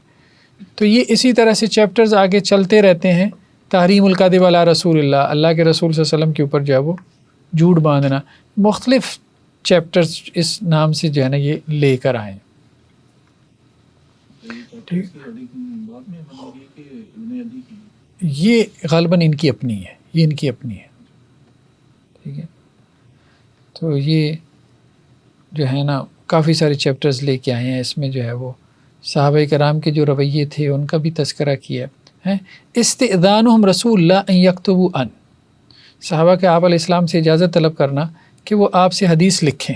تو یہ اسی طرح سے چیپٹرز آگے چلتے رہتے ہیں. تحریم الکذب علی رسول اللہ، اللہ کے رسول صلی اللہ علیہ وسلم کے اوپر جو ہے وہ جھوٹ باندھنا. مختلف چیپٹرز اس نام سے جو ہے نا یہ لے کر آئے. یہ غالباً ان کی اپنی ہے، یہ ان کی اپنی ہے. ٹھیک ہے. تو یہ جو ہے نا کافی سارے چیپٹرز لے کے آئے ہیں. اس میں جو ہے وہ صحابہ کرام کے جو رویے تھے ان کا بھی تذکرہ کیا ہے. استئذانہم رسول اللہ ان یکتبوا ان، صحابہ کے آپ علیہ السلام سے اجازت طلب کرنا کہ وہ آپ سے حدیث لکھیں.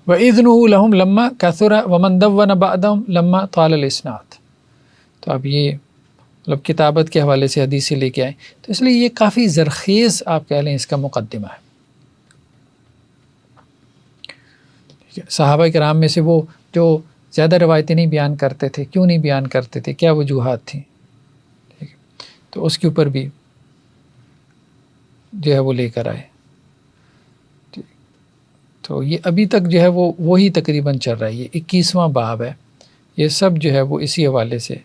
وَإِذْنُهُ لَهُمْ لَمَّا كَثُرَ وَمَنْ دَوَّنَ بَعْدَهُمْ لَمَّا طَالَ الْإِسْنَادُ. تو اب یہ مطلب کتابت کے حوالے سے حدیثیں لے کے آئے. تو اس لیے یہ کافی زرخیز آپ کہہ لیں اس کا مقدمہ ہے. صحابہ کرام میں سے وہ جو زیادہ روایتیں نہیں بیان کرتے تھے، کیوں نہیں بیان کرتے تھے، کیا وجوہات تھیں. ٹھیک ہے. تو اس کے اوپر بھی جو ہے وہ لے کر آئے. تو یہ ابھی تک جو ہے وہ وہی تقریباً چل رہا ہے. یہ 21واں باب ہے. یہ سب جو ہے وہ اسی حوالے سے.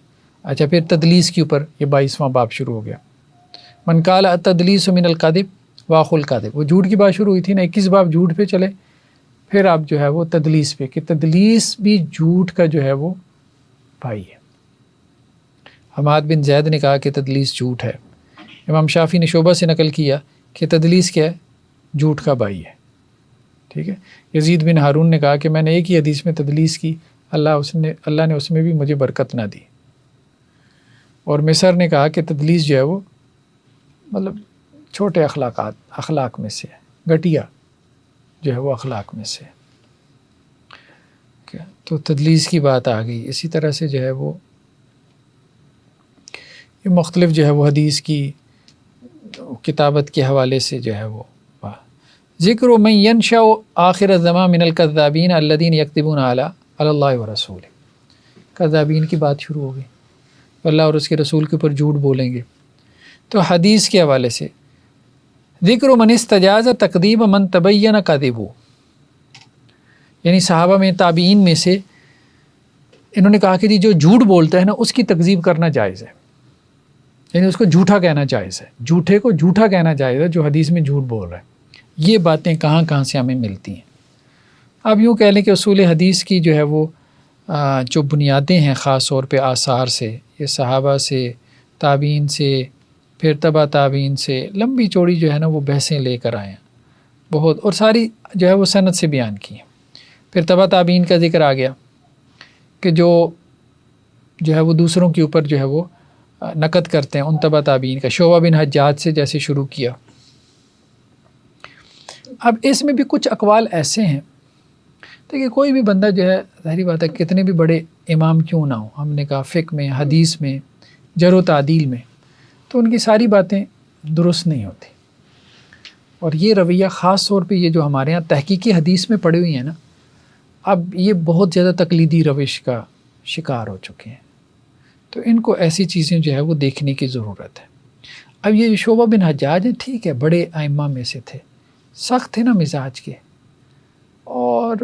اچھا، پھر تدلیس کے اوپر یہ 22واں باب شروع ہو گیا. من قال التدلیس من الکذب واخو الکذب، وہ جھوٹ کی بات شروع ہوئی تھی نا. 21 باب جھوٹ پہ چلے، پھر آپ جو ہے وہ تدلیس پہ، کہ تدلیس بھی جھوٹ کا جو ہے وہ بھائی ہے. حماد بن زید نے کہا کہ تدلیس جھوٹ ہے. امام شافعی نے شعبہ سے نقل کیا کہ تدلیس کیا ہے، جھوٹ کا بھائی ہے. ٹھیک ہے. یزید بن ہارون نے کہا کہ میں نے ایک ہی حدیث میں تدلیس کی، اللہ نے اس میں بھی مجھے برکت نہ دی. اور مصر نے کہا کہ تدلیس جو ہے وہ مطلب چھوٹے اخلاق میں سے ہے، گھٹیا جو ہے وہ اخلاق میں سے ہے. تو تدلیس کی بات آ گئی. اسی طرح سے جو ہے وہ یہ مختلف جو ہے وہ حدیث کی کتابت کے حوالے سے جو ہے وہ ذکر من ینشأ آخر الزمان من الکذابین الذین یکذبون علی اللہ ورسولہ. کذابین کی بات شروع ہو گئی، اللہ اور اس کے رسول کے اوپر جھوٹ بولیں گے. تو حدیث کے حوالے سے ذکر من استجاز تکذیب من تبین کذبہ، یعنی صحابہ میں تابعین میں سے انہوں نے کہا کہ جی جو جھوٹ بولتا ہے نا اس کی تکذیب کرنا جائز ہے، یعنی اس کو جھوٹا کہنا جائز ہے، جھوٹے کو جھوٹا کہنا جائز ہے جو حدیث میں جھوٹ بول رہا ہے. یہ باتیں کہاں کہاں سے ہمیں ملتی ہیں. اب یوں کہہ لیں کہ اصول حدیث کی جو ہے وہ جو بنیادیں ہیں خاص طور پہ آثار سے، یہ صحابہ سے، تابعین سے، پھر تبع تابعین سے لمبی چوڑی جو ہے نا وہ بحثیں لے کر آئے ہیں بہت، اور ساری جو ہے وہ سند سے بیان کی ہیں. پھر تبع تابعین کا ذکر آ گیا کہ جو ہے وہ دوسروں کے اوپر جو ہے وہ نقد کرتے ہیں، ان تبع تابعین کا. شعبہ بن حجاج سے جیسے شروع کیا. اب اس میں بھی کچھ اقوال ایسے ہیں، دیکھیے کوئی بھی بندہ جو ہے ظاہری بات ہے کتنے بھی بڑے امام کیوں نہ ہو، ہم نے کہا فقہ میں، حدیث میں، جرح و تعدیل میں، تو ان کی ساری باتیں درست نہیں ہوتی. اور یہ رویہ خاص طور پہ یہ جو ہمارے ہاں تحقیقی حدیث میں پڑھی ہوئی ہیں نا، اب یہ بہت زیادہ تقلیدی روش کا شکار ہو چکے ہیں. تو ان کو ایسی چیزیں جو ہے وہ دیکھنے کی ضرورت ہے. اب یہ شعبہ بن حجاج ہے، ٹھیک ہے، بڑے ائمہ میں سے تھے، سخت تھے نا مزاج کے، اور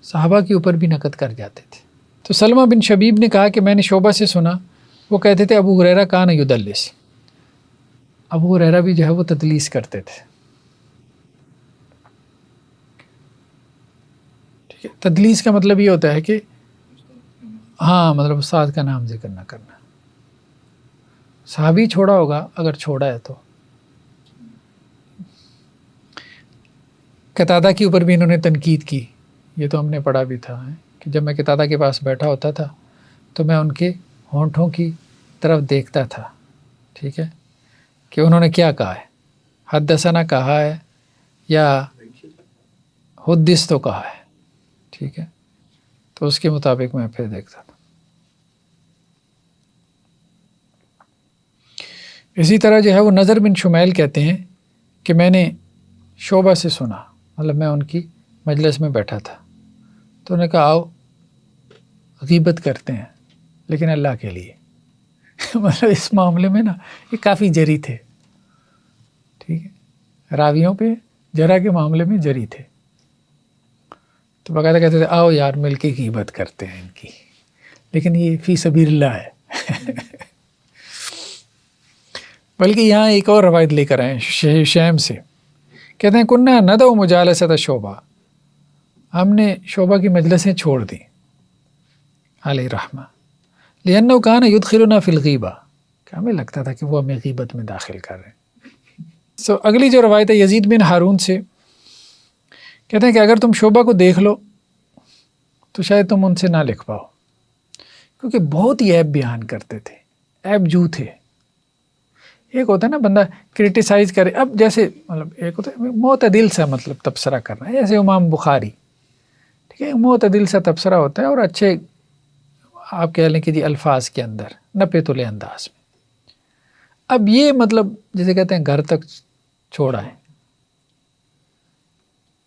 صحابہ کے اوپر بھی نقد کر جاتے تھے. تو سلمہ بن شبیب نے کہا کہ میں نے شعبہ سے سنا، وہ کہتے تھے ابو ہریرہ کان یدلس، ابو ہریرہ بھی جو ہے وہ تدلیس کرتے تھے. ٹھیک ہے. تدلیس کا مطلب یہ ہوتا ہے کہ ہاں مطلب استاد کا نام ذکر نہ کرنا. صحابی چھوڑا ہوگا اگر چھوڑا ہے تو. قتادہ کے اوپر بھی انہوں نے تنقید کی، یہ تو ہم نے پڑھا بھی تھا کہ جب میں قتادہ کے پاس بیٹھا ہوتا تھا تو میں ان کے ہونٹوں کی طرف دیکھتا تھا، ٹھیک ہے، کہ انہوں نے کیا کہا ہے، حدثنا کہا ہے یا حدث تو کہا ہے، ٹھیک ہے، تو اس کے مطابق میں پھر دیکھتا تھا. اسی طرح جو ہے وہ نظر بن شمیل کہتے ہیں کہ میں نے شعبہ سے سنا، مطلب میں ان کی مجلس میں بیٹھا تھا، تو انہوں نے کہا آؤ غیبت کرتے ہیں لیکن اللہ کے لیے مطلب اس معاملے میں نا یہ کافی جری تھے، ٹھیک ہے، راویوں پہ جرا کے معاملے میں جری تھے، تو باقاعدہ کہتے تھے آؤ یار مل کے غیبت کرتے ہیں ان کی، لیکن یہ فی سبیل اللہ ہے بلکہ یہاں ایک اور روایت لے کر آئے شیم سے، کہتے ہیں کنہ ندعو مجالست شعبہ، ہم نے شعبہ کی مجلسیں چھوڑ دیں علیہ رحمہ، لأنه كان يدخلنا في الغیبہ، کہ ہمیں لگتا تھا کہ وہ ہمیں غیبت میں داخل کر رہے ہیں۔ اگلی جو روایت ہے یزید بن ہارون سے، کہتے ہیں کہ اگر تم شعبہ کو دیکھ لو تو شاید تم ان سے نہ لکھ پاؤ، کیونکہ بہت ہی عیب بیان کرتے تھے، عیب جو تھے۔ ایک ہوتا ہے نا بندہ کرٹیسائز کرے، اب جیسے مطلب ایک ہوتا ہے معتدل سا مطلب تبصرہ کرنا ہے، جیسے امام بخاری، ٹھیک ہے، معتدل سا تبصرہ ہوتا ہے اور اچھے آپ کہہ لیں کہ جی الفاظ کے اندر نپے تلے انداز میں۔ اب یہ مطلب جسے کہتے ہیں گھر تک چھوڑا ہے،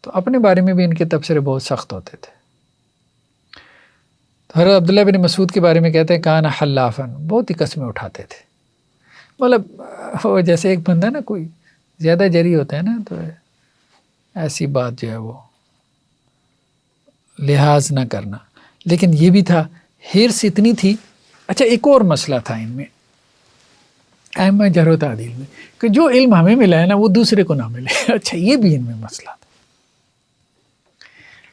تو اپنے بارے میں بھی ان کے تبصرے بہت سخت ہوتے تھے۔ تو حضرت عبداللہ بن مسعود کے بارے میں کہتے ہیں کان حلافن، بہت ہی قسمیں اٹھاتے تھے، مطلب وہ جیسے ایک بندہ نا کوئی زیادہ جری ہوتا ہے نا، تو ایسی بات جو ہے وہ لحاظ نہ کرنا، لیکن یہ بھی تھا حرص اتنی تھی۔ اچھا ایک اور مسئلہ تھا ان میں ائمہ جرح و تعدیل میں، کہ جو علم ہمیں ملا ہے نا وہ دوسرے کو نہ ملے اچھا یہ بھی ان میں مسئلہ تھا،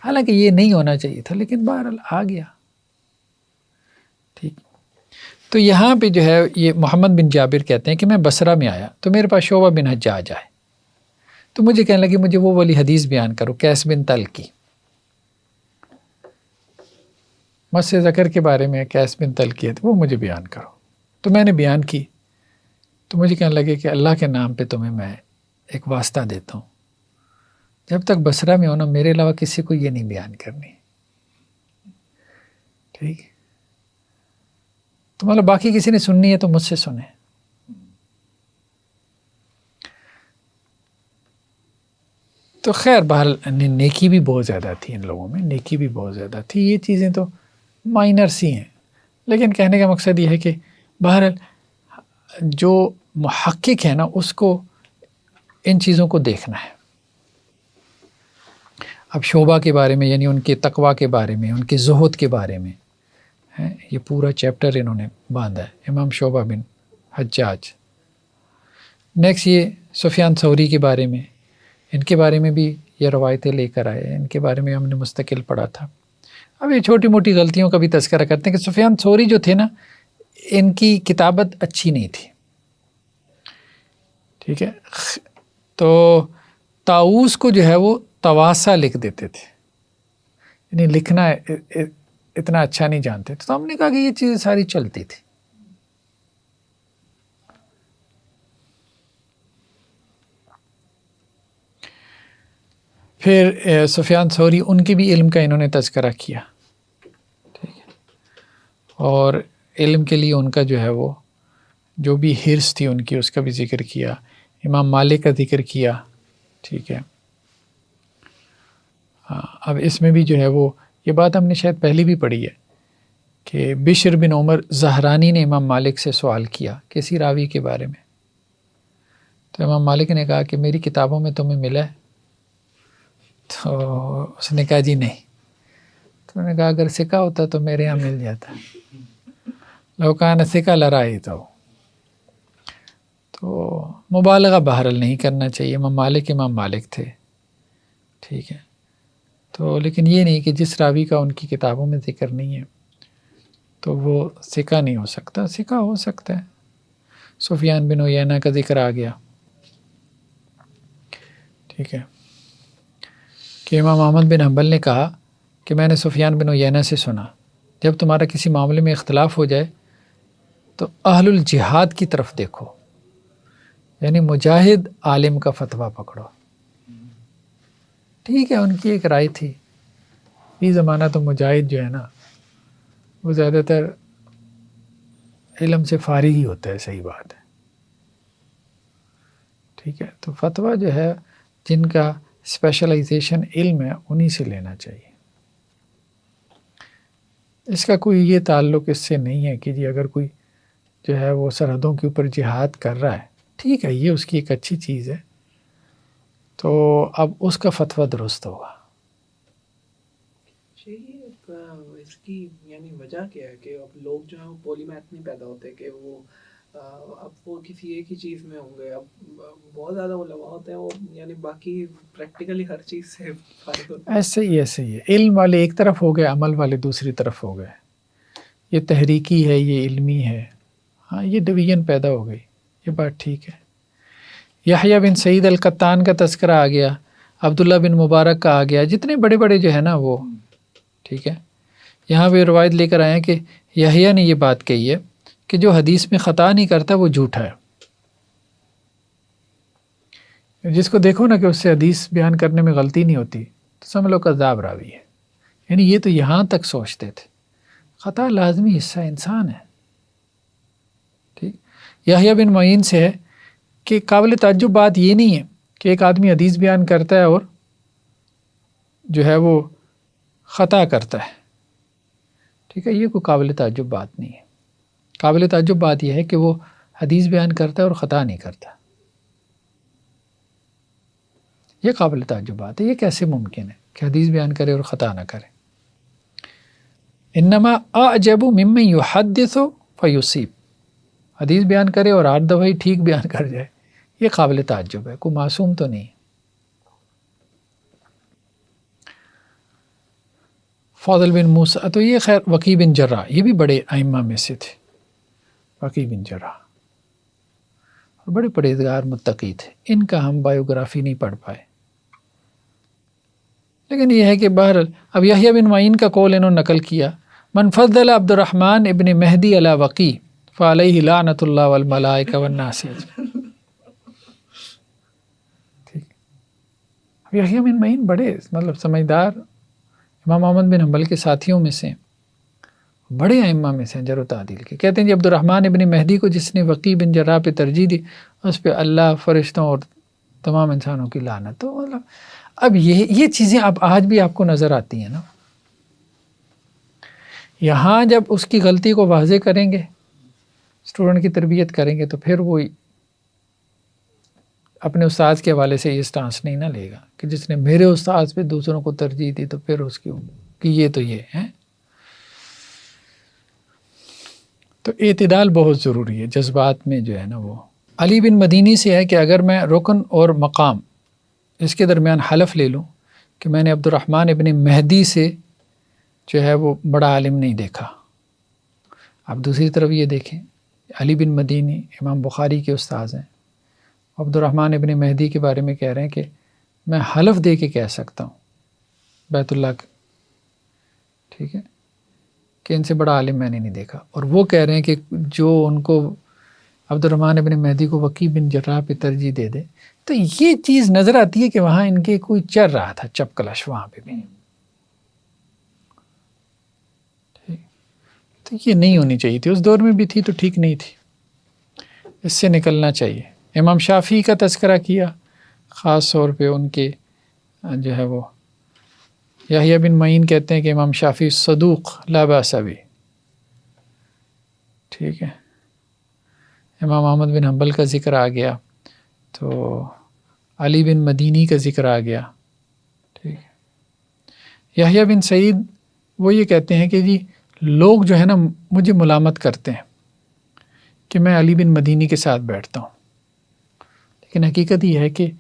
حالانکہ یہ نہیں ہونا چاہیے تھا، لیکن بہرحال آ گیا، ٹھیک۔ تو یہاں پہ جو ہے یہ محمد بن جابر کہتے ہیں کہ میں بصرہ میں آیا تو میرے پاس شعبہ بن حجاج آئے، تو مجھے کہنے لگے مجھے وہ والی حدیث بیان کرو قیس بن طل کی، مس ذکر کے بارے میں قیس بن طل کی ہے تو وہ مجھے بیان کرو، تو میں نے بیان کی، تو مجھے کہنے لگے کہ اللہ کے نام پہ تمہیں میں ایک واسطہ دیتا ہوں، جب تک بصرہ میں ہونا میرے علاوہ کسی کو یہ نہیں بیان کرنی، ٹھیک، تو مطلب باقی کسی نے سننی ہے تو مجھ سے سنیں۔ تو خیر بہرحال نیکی بھی بہت زیادہ تھی ان لوگوں میں، نیکی بھی بہت زیادہ تھی، یہ چیزیں تو مائنر سی ہیں، لیکن کہنے کا مقصد یہ ہے کہ بہرحال جو محقق ہے نا اس کو ان چیزوں کو دیکھنا ہے۔ اب شعبہ کے بارے میں یعنی ان کے تقویٰ کے بارے میں، ان کے زہد کے بارے میں یہ پورا چیپٹر انہوں نے باندھا ہے، امام شعبہ بن حجاج۔ نیکسٹ یہ سفیان ثوری کے بارے میں، ان کے بارے میں بھی یہ روایتیں لے کر آئے، ان کے بارے میں ہم نے مستقل پڑھا تھا۔ اب یہ چھوٹی موٹی غلطیوں کا بھی تذکرہ کرتے ہیں کہ سفیان ثوری جو تھے نا ان کی کتابت اچھی نہیں تھی، ٹھیک ہے، تو طاؤوس کو جو ہے وہ تواسا لکھ دیتے تھے، یعنی لکھنا اتنا اچھا نہیں جانتے تھے، تو ہم نے کہا کہ یہ چیزیں ساری چلتی تھی۔ پھر سفیان ثوری ان کی بھی علم کا انہوں نے تذکرہ کیا، ٹھیک ہے، اور علم کے لیے ان کا جو ہے وہ جو بھی حرص تھی ان کی اس کا بھی ذکر کیا، امام مالک کا ذکر کیا، ٹھیک ہے۔ اب اس میں بھی جو ہے وہ یہ بات ہم نے شاید پہلی بھی پڑھی ہے کہ بشر بن عمر زہرانی نے امام مالک سے سوال کیا کسی راوی کے بارے میں، تو امام مالک نے کہا کہ میری کتابوں میں تمہیں ملا ہے؟ تو اس نے کہا جی نہیں، تو انہوں نے کہا اگر سکہ ہوتا تو میرے یہاں مل جاتا، لو کان سکہ لرائے تو مبالغہ بہرحال نہیں کرنا چاہیے، امام مالک تھے، ٹھیک ہے، تو لیکن یہ نہیں کہ جس راوی کا ان کی کتابوں میں ذکر نہیں ہے تو وہ سکہ نہیں ہو سکتا، سکہ ہو سکتا ہے۔ سفیان بن عیینہ کا ذکر آ گیا، ٹھیک ہے، کہ امام احمد بن حنبل نے کہا کہ میں نے سفیان بن عیینہ سے سنا جب تمہارا کسی معاملے میں اختلاف ہو جائے تو اہل الجہاد کی طرف دیکھو، یعنی مجاہد عالم کا فتویٰ پکڑو، ٹھیک ہے، ان کی ایک رائے تھی، یہ زمانہ تو مجاہد جو ہے نا وہ زیادہ تر علم سے فارغ ہی ہوتا ہے، صحیح بات ہے، ٹھیک ہے، تو فتویٰ جو ہے جن کا اسپیشلائزیشن علم ہے انہی سے لینا چاہیے۔ اس کا کوئی یہ تعلق اس سے نہیں ہے کہ جی اگر کوئی جو ہے وہ سرحدوں کے اوپر جہاد کر رہا ہے، ٹھیک ہے، یہ اس کی ایک اچھی چیز ہے، تو اب اس کا فتویٰ درست ہوگا۔ اس کی یعنی وجہ کیا ہے کہ اب لوگ جو ہیں وہ پولی میتھ نہیں پیدا ہوتے کہ وہ اب وہ کسی ایک ہی چیز میں ہوں گے۔ اب بہت زیادہ علماء ہوتے ہیں وہ یعنی باقی پریکٹیکلی ہر چیز سے فارغ ہوتے ہیں۔ ایسے ہی ہے، علم والے ایک طرف ہو گئے، عمل والے دوسری طرف ہو گئے، یہ تحریکی ہے، یہ علمی ہے، ہاں یہ ڈویژن پیدا ہو گئی، یہ بات ٹھیک ہے۔ یحییٰ بن سعید القطان کا تذکرہ آ گیا، عبداللہ بن مبارک کا آ گیا، جتنے بڑے بڑے جو ہے نا وہ ٹھیک ہے۔ یہاں پہ روایت لے کر آئے ہیں کہ یحییٰ نے یہ بات کہی ہے کہ جو حدیث میں خطا نہیں کرتا وہ جھوٹا ہے۔ جس کو دیکھو نا کہ اس سے حدیث بیان کرنے میں غلطی نہیں ہوتی تو سمجھ لو کذاب راوی ہے، یعنی یہ تو یہاں تک سوچتے تھے، خطا لازمی حصہ انسان ہے۔ ٹھیک، یحییٰ بن معین سے ہے کہ قابل تعجب بات یہ نہیں ہے کہ ایک آدمی حدیث بیان کرتا ہے اور جو ہے وہ خطا کرتا ہے، ٹھیک ہے، یہ کوئی قابل تعجب بات نہیں ہے۔ قابل تعجب بات یہ ہے کہ وہ حدیث بیان کرتا ہے اور خطا نہیں کرتا، یہ قابل تعجب بات ہے۔ یہ کیسے ممکن ہے کہ حدیث بیان کرے اور خطا نہ کرے؟ انما اعجب ممن یحدث فیصیب، حدیث بیان کرے اور ہر دفعہ ٹھیک بیان کر جائے، یہ قابل تعجب ہے، کوئی معصوم تو نہیں۔ فاضل بن موسیٰ، تو یہ خیر وکیع بن جراح، یہ بھی بڑے ائمہ میں سے تھے، وکیع بن جراح اور بڑے پرہیزگار متقی تھے، ان کا ہم بایوگرافی نہیں پڑھ پائے، لیکن یہ ہے کہ بہرحال اب یحییٰ بن معین کا قول انہوں نے نقل کیا، من فضل عبد الرحمن ابن مہدی علی وکیع فعلیہ لعنۃ اللہ والملائکہ والناس اجمعین۔ ٹھیک، اب یحییٰ بن معین بڑے مطلب سمجھدار امام احمد بن حنبل کے ساتھیوں میں سے، بڑے ائمہ میں سے، جرح و تعدیل کے، کہتے ہیں جی عبد الرحمن ابن مہدی کو جس نے وکیع بن جراح پہ ترجیح دی اس پہ اللہ، فرشتوں اور تمام انسانوں کی لعنت۔ تو مطلب اب یہ چیزیں اب آج بھی آپ کو نظر آتی ہیں نا، یہاں جب اس کی غلطی کو واضح کریں گے، اسٹوڈنٹ کی تربیت کریں گے، تو پھر وہ اپنے استاد کے حوالے سے یہ سٹانس نہیں نہ لے گا کہ جس نے میرے استاد پہ دوسروں کو ترجیح دی تو پھر اس کی کہ یہ تو یہ ہے۔ تو اعتدال بہت ضروری ہے جذبات میں جو ہے نا وہ۔ علی بن مدینی سے ہے کہ اگر میں رکن اور مقام اس کے درمیان حلف لے لوں کہ میں نے عبد الرحمن ابن مہدی سے جو ہے وہ بڑا عالم نہیں دیکھا۔ اب دوسری طرف یہ دیکھیں، علی بن مدینی امام بخاری کے استاذ ہیں، عبد الرحمن ابن مہدی کے بارے میں کہہ رہے ہیں کہ میں حلف دے کے کہہ سکتا ہوں بیت اللہ کا، ٹھیک ہے، کہ ان سے بڑا عالم میں نے نہیں دیکھا، اور وہ کہہ رہے ہیں کہ جو ان کو عبد الرحمن ابن مہدی کو وکیع بن جراح پہ ترجیح دے دے، تو یہ چیز نظر آتی ہے کہ وہاں ان کے کوئی چل رہا تھا چپ کلش وہاں پہ بھی، تو یہ نہیں ہونی چاہیے تھی، اس دور میں بھی تھی تو ٹھیک نہیں تھی، اس سے نکلنا چاہیے۔ امام شافعی کا تذکرہ کیا، خاص طور پہ ان کے جو ہے وہ یحییٰ بن معین کہتے ہیں کہ امام شافعی صدوق لا بأس بہ، ٹھیک ہے۔ امام احمد بن حنبل کا ذکر آ گیا، تو علی بن مدینی کا ذکر آ گیا، ٹھیک ہے۔ یحییٰ بن سعید وہ یہ کہتے ہیں کہ جی لوگ جو ہے نا مجھے ملامت کرتے ہیں کہ میں علی بن مدینی کے ساتھ بیٹھتا ہوں، لیکن حقیقت یہ ہے کہ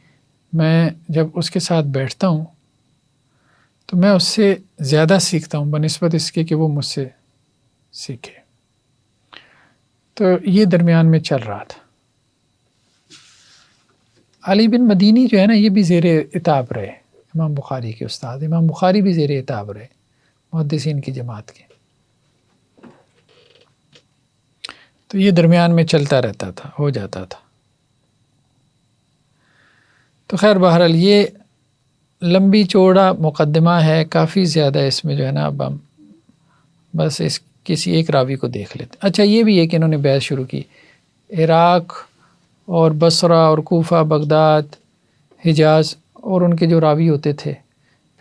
میں جب اس کے ساتھ بیٹھتا ہوں تو میں اس سے زیادہ سیکھتا ہوں بنسبت اس کے کہ وہ مجھ سے سیکھے۔ تو یہ درمیان میں چل رہا تھا۔ علی بن مدینی جو ہے نا یہ بھی زیر عتاب رہے، امام بخاری کے استاد، امام بخاری بھی زیر عتاب رہے محدثین کی جماعت کے، تو یہ درمیان میں چلتا رہتا تھا، ہو جاتا تھا۔ تو خیر بہرحال یہ لمبی چوڑا مقدمہ ہے، کافی زیادہ اس میں جو ہے نا اب ہم بس اس کسی ایک راوی کو دیکھ لیتے۔ اچھا یہ بھی ہے کہ انہوں نے بحث شروع کی عراق اور بصرہ اور کوفہ، بغداد، حجاز، اور ان کے جو راوی ہوتے تھے،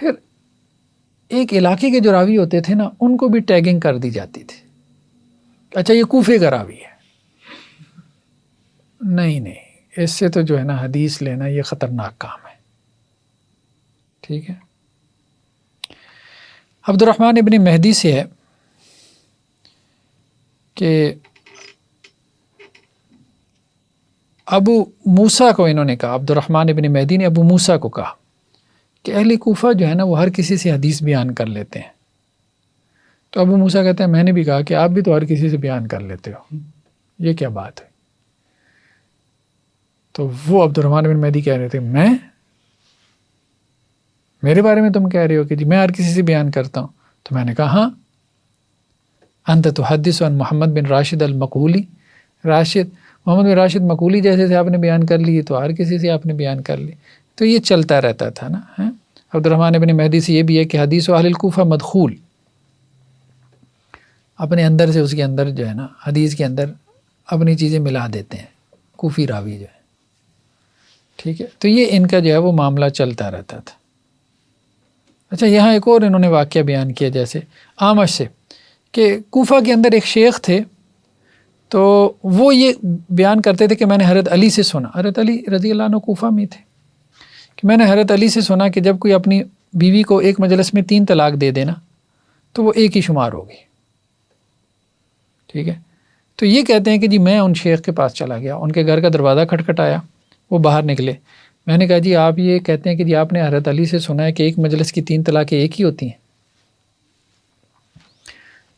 پھر ایک علاقے کے جو راوی ہوتے تھے نا ان کو بھی ٹیگنگ کر دی جاتی تھی، اچھا یہ کوفے کا راوی ہے. نہیں، اس سے تو جو ہے نا حدیث لینا یہ خطرناک کام ہے. ٹھیک ہے. عبد الرحمن ابن مہدی سے ہے کہ ابو موسیٰ کو انہوں نے کہا، عبد الرحمن ابن مہدی نے ابو موسیٰ کو کہا کہ اہل کوفہ جو ہے نا وہ ہر کسی سے حدیث بیان کر لیتے ہیں. تو ابو موسیٰ کہتے ہیں میں نے بھی کہا کہ آپ بھی تو ہر کسی سے بیان کر لیتے ہو، یہ کیا بات ہے؟ تو وہ عبد الرحمن بن مہدی کہہ رہے تھے میرے بارے میں تم کہہ رہے ہو کہ جی میں ہر کسی سے بیان کرتا ہوں. تو میں نے کہا ہاں، انت تحدث عن محمد بن راشد المقولی، محمد بن راشد مقولی جیسے سے آپ نے بیان کر لی تو ہر کسی سے آپ نے بیان کر لی. تو یہ چلتا رہتا تھا نا. عبد الرحمن بن مہدی سے یہ بھی ہے کہ حدیث و اہل الکوفہ مدخول، اپنے اندر سے اس کے اندر جو ہے نا حدیث کے اندر اپنی چیزیں ملا دیتے ہیں کوفی راوی جو ہے. ٹھیک ہے. تو یہ ان کا جو ہے وہ معاملہ چلتا رہتا تھا. اچھا یہاں ایک اور انہوں نے واقعہ بیان کیا جیسے اعمش سے کہ کوفہ کے اندر ایک شیخ تھے، تو وہ یہ بیان کرتے تھے کہ میں نے حضرت علی سے سنا، حضرت علی رضی اللہ عنہ کوفہ میں تھے، کہ میں نے حضرت علی سے سنا کہ جب کوئی اپنی بیوی کو ایک مجلس میں 3 طلاق دے دینا تو وہ ایک ہی شمار ہوگی. ٹھیک ہے. تو یہ کہتے ہیں کہ جی میں ان شیخ کے پاس چلا گیا، ان کے گھر کا دروازہ کھٹکھٹایا، وہ باہر نکلے. میں نے کہا جی آپ یہ کہتے ہیں کہ جی آپ نے حضرت علی سے سنا ہے کہ ایک مجلس کی 3 طلاقیں ایک ہی ہوتی ہیں؟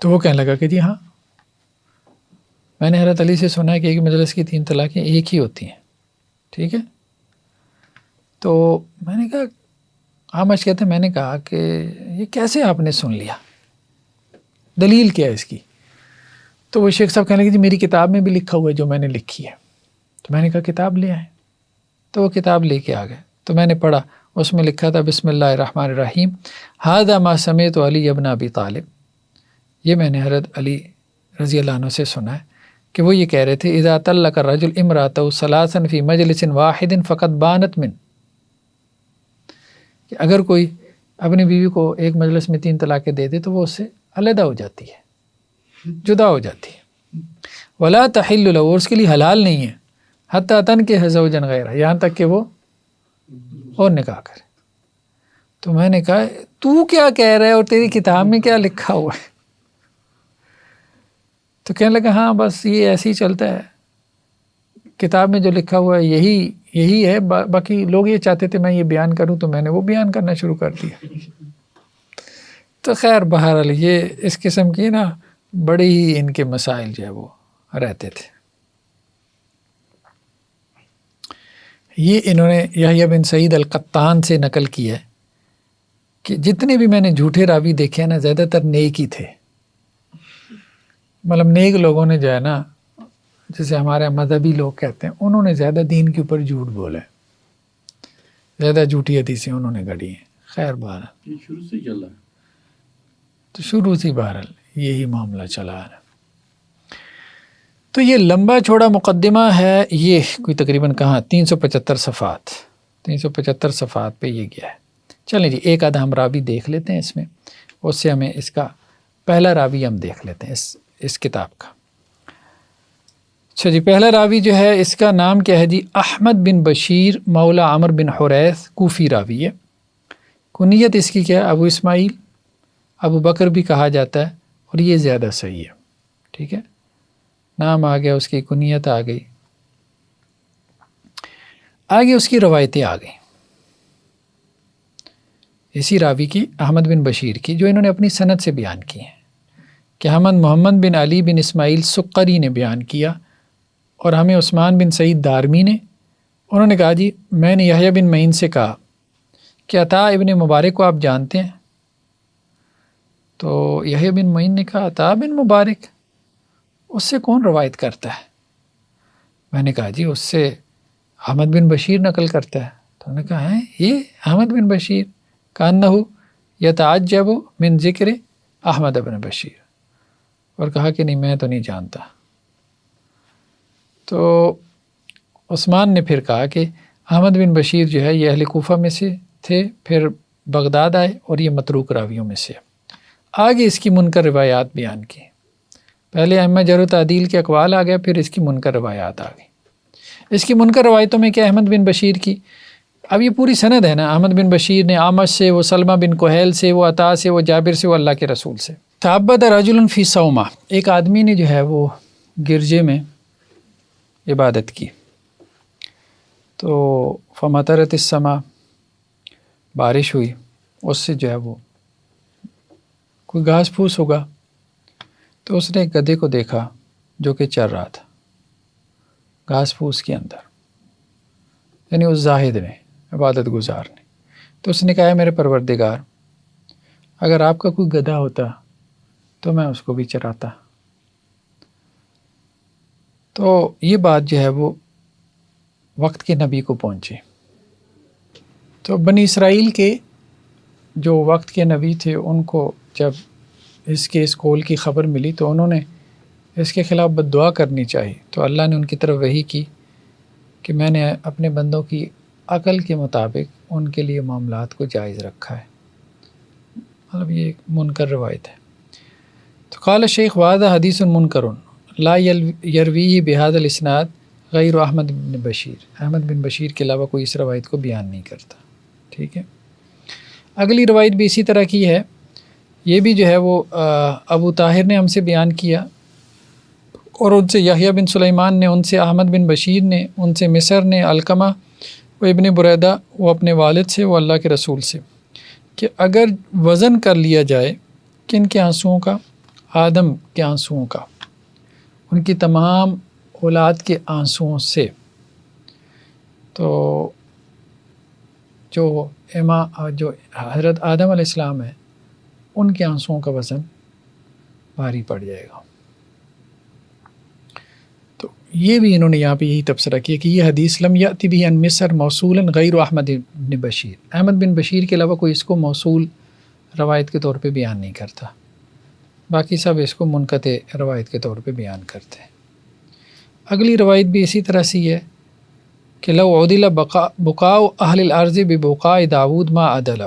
تو وہ کہنے لگا کہ جی ہاں، میں نے حضرت علی سے سنا ہے کہ ایک مجلس کی 3 طلاقیں ایک ہی ہوتی ہیں. ٹھیک ہے. تو میں نے کہا، اعمش کہتے ہیں میں نے کہا کہ یہ کیسے آپ نے سن لیا، دلیل کیا ہے اس کی؟ تو وہ شیخ صاحب کہنے لگے جی میری کتاب میں بھی لکھا ہوا ہے جو میں نے لکھی ہے. تو میں نے کہا کتاب لے آئیں. تو وہ کتاب لے کے آ گئے. تو میں نے پڑھا، اس میں لکھا تھا بسم اللہ الرحمن الرحیم، ھذا ما سمعت علی ابن ابی طالب، یہ میں نے حضرت علی رضی اللہ عنہ سے سنا ہے کہ وہ یہ کہہ رہے تھے اذا طلق الرجل امرأته ثلاثا فی مجلس واحد فقد بانت من، کہ اگر کوئی اپنی بیوی کو ایک مجلس میں 3 طلاقیں دے دے تو وہ اس سے علیحدہ ہو جاتی ہے، جدا ہو جاتی ہے. ولا تحل له، اور اس کے لیے حلال نہیں ہے، حتی تنکح زوجا غیرہ، یہاں تک کہ وہ اور نکاح کرے. تو میں نے کہا تو کیا کہہ رہا ہے اور تیری کتاب میں کیا لکھا ہوا ہے؟ تو کہنے لگا ہاں بس یہ ایسے ہی چلتا ہے، کتاب میں جو لکھا ہوا ہے یہی ہے، باقی لوگ یہ چاہتے تھے میں یہ بیان کروں تو میں نے وہ بیان کرنا شروع کر دیا. تو خیر بہرحال یہ اس قسم کی نا بڑے ہی ان کے مسائل جو ہے وہ رہتے تھے. یہ انہوں نے یحییٰ بن سعید القطان سے نقل کیا ہے کہ جتنے بھی میں نے جھوٹے راوی دیکھے ہیں نا زیادہ تر نیک ہی تھے، مطلب نیک لوگوں نے جو ہے نا جسے ہمارے مذہبی لوگ کہتے ہیں انہوں نے زیادہ دین کے اوپر جھوٹ بولا ہے، زیادہ جھوٹی حدیثیں انہوں نے گھڑی ہیں. خیر بہرحال یہ شروع سے چلا ہے. تو شروع سے بہرحال یہی معاملہ چلا ہے. تو یہ لمبا چھوڑا مقدمہ ہے، یہ کوئی تقریباً کہاں 375 صفحات، 375 صفحات پہ یہ گیا ہے. چلیں جی ایک آدھا ہم راوی دیکھ لیتے ہیں اس میں، اس سے ہمیں اس کا پہلا راوی ہم دیکھ لیتے ہیں اس کتاب کا. اچھا جی پہلا راوی جو ہے اس کا نام کیا ہے جی؟ احمد بن بشیر مولا عمر بن حریث، کوفی راوی ہے. کنیت اس کی کیا ہے؟ ابو اسماعیل، ابو بکر بھی کہا جاتا ہے، اور یہ زیادہ صحیح ہے. ٹھیک ہے، نام آ گیا، اس کی کنیت آ گئی، آگے اس کی روایتیں آ گئیں اسی راوی کی، احمد بن بشیر کی، جو انہوں نے اپنی سند سے بیان کی ہیں کہ محمد بن علی بن اسماعیل سقری نے بیان کیا، اور ہمیں عثمان بن سعید دارمی نے، انہوں نے کہا جی میں نے یحییٰ بن معین سے کہا کہ عطا ابن مبارک کو آپ جانتے ہیں؟ تو یحییٰ بن معین نے کہا عطا بن مبارک، اس سے کون روایت کرتا ہے؟ میں نے کہا جی اس سے احمد بن بشیر نقل کرتا ہے. تو انہوں نے کہا ہے یہ احمد بن بشیر، کانہ یتعجب من ذکر احمد بن بشیر، اور کہا کہ نہیں میں تو نہیں جانتا. تو عثمان نے پھر کہا کہ احمد بن بشیر جو ہے یہ اہل کوفہ میں سے تھے، پھر بغداد آئے اور یہ متروک راویوں میں سے. آگے اس کی منکر روایات بیان کی. پہلے ائمہ جرح و تعدیل کے اقوال آ گئے، پھر اس کی منکر روایات آ گئی. اس کی منکر روایتوں میں کیا احمد بن بشیر کی، اب یہ پوری سند ہے نا، احمد بن بشیر نے اعمش سے، وہ سلمہ بن کوہیل سے، وہ عطا سے، وہ جابر سے، وہ اللہ کے رسول سے. تعبد رجل فی صومہ، ایک آدمی نے جو ہے وہ گرجے میں عبادت کی. تو فمطرت السما، بارش ہوئی، اس سے جو ہے وہ کوئی گھاس پھوس ہوگا. تو اس نے ایک گدھے کو دیکھا جو کہ چر رہا تھا گھاس پھوس کے اندر، یعنی اس زاہد نے، عبادت گزار نے. تو اس نے کہا میرے پروردگار، اگر آپ کا کوئی گدھا ہوتا تو میں اس کو بھی چراتا. تو یہ بات جو ہے وہ وقت کے نبی کو پہنچی. تو بنی اسرائیل کے جو وقت کے نبی تھے، ان کو جب اس قول کی خبر ملی تو انہوں نے اس کے خلاف بد دعا کرنی چاہی. تو اللہ نے ان کی طرف وحی کی کہ میں نے اپنے بندوں کی عقل کے مطابق ان کے لیے معاملات کو جائز رکھا ہے. مطلب یہ ایک منکر روایت ہے. تو قال شیخ وہذا حدیث منکر لا یرویہ بہذا الاسناد غیر احمد بن بشیر، احمد بن بشیر کے علاوہ کوئی اس روایت کو بیان نہیں کرتا. ٹھیک ہے. اگلی روایت بھی اسی طرح کی ہے. یہ بھی جو ہے وہ ابو طاہر نے ہم سے بیان کیا، اور ان سے یحییٰ بن سلیمان نے، ان سے احمد بن بشیر نے، ان سے مصر نے، علقمہ و ابن بریدہ، وہ اپنے والد سے، وہ اللہ کے رسول سے، کہ اگر وزن کر لیا جائے کن کے آنسوؤں کا، آدم کے آنسوؤں کا، ان کی تمام اولاد کے آنسوؤں سے، تو جو حضرت آدم علیہ السلام ہے ان کے آنسوؤں کا وزن بھاری پڑ جائے گا. تو یہ بھی انہوں نے یہاں پہ یہی تبصرہ کیا کہ یہ حدیث لم یأتی بہ عن مصر موصولا غیر احمد بن بشیر، احمد بن بشیر کے علاوہ کوئی اس کو موصول روایت کے طور پہ بیان نہیں کرتا، باقی سب اس کو منقطع روایت کے طور پہ بیان کرتے ہیں. اگلی روایت بھی اسی طرح سے ہے کہ لو عدل بقاء اہل الارض ببقاء داود ما عدلہ،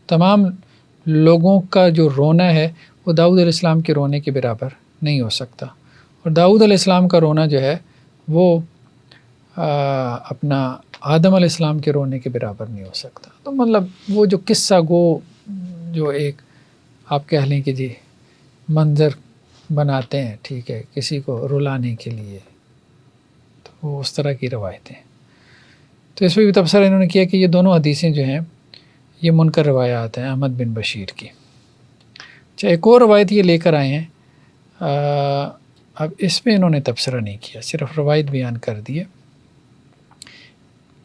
تمام لوگوں کا جو رونا ہے وہ داؤد علیہ السلام کے رونے کے برابر نہیں ہو سکتا. اور داؤد علیہ السلام کا رونا جو ہے وہ اپنا آدم علیہ السلام کے رونے کے برابر نہیں ہو سکتا. تو مطلب وہ جو قصہ گو، جو ایک آپ کہہ لیں کہ جی منظر بناتے ہیں، ٹھیک ہے، کسی کو رلانے کے لیے، تو وہ اس طرح کی روایتیں. تو اس میں بھی تبصرہ انہوں نے کیا کہ یہ دونوں حدیثیں جو ہیں یہ منکر روایات ہیں احمد بن بشیر کی. اچھا، ایک اور روایت یہ لے کر آئے ہیں، اب اس پہ انہوں نے تبصرہ نہیں کیا، صرف روایت بیان کر دی ہے.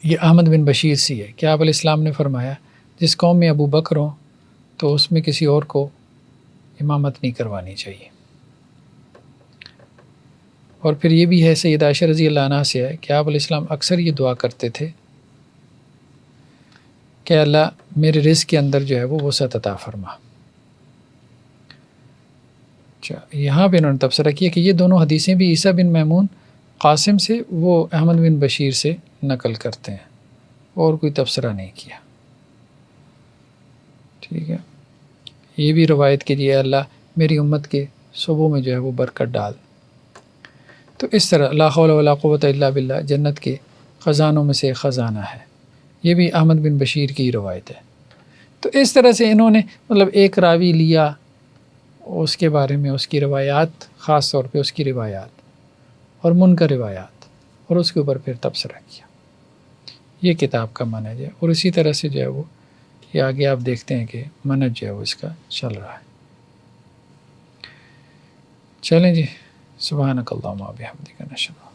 یہ احمد بن بشیر سی ہے کہ آپ علیہ السلام نے فرمایا جس قوم میں ابو بکر ہوں تو اس میں کسی اور کو امامت نہیں کروانی چاہیے. اور پھر یہ بھی ہے سیدہ عائشہ رضی اللہ عنہ سے ہے کہ آپ علیہ السلام اکثر یہ دعا کرتے تھے کہ اللہ میرے رزق کے اندر جو ہے وہ وسعت عطا فرما. اچھا، یہاں پہ انہوں نے تبصرہ کیا کہ یہ دونوں حدیثیں بھی عیسیٰ بن میمون قاسم سے، وہ احمد بن بشیر سے نقل کرتے ہیں، اور کوئی تبصرہ نہیں کیا. ٹھیک ہے. یہ بھی روایت کے لیے اللہ میری امت کے صوبوں میں جو ہے وہ برکت ڈال. تو اس طرح لا حول ولا قوت الا باللہ جنت کے خزانوں میں سے ایک خزانہ ہے. یہ بھی احمد بن بشیر کی روایت ہے. تو اس طرح سے انہوں نے مطلب ایک راوی لیا، اس کے بارے میں اس کی روایات، خاص طور پہ اس کی روایات اور منکر روایات، اور اس کے اوپر پھر تبصرہ کیا. یہ کتاب کا منہج ہے. اور اسی طرح سے جو ہے وہ یہ آگے آپ دیکھتے ہیں کہ منہج جو ہے وہ اس کا چل رہا ہے. چلیں جی، سبحانک اللہم و بحمدک نشہد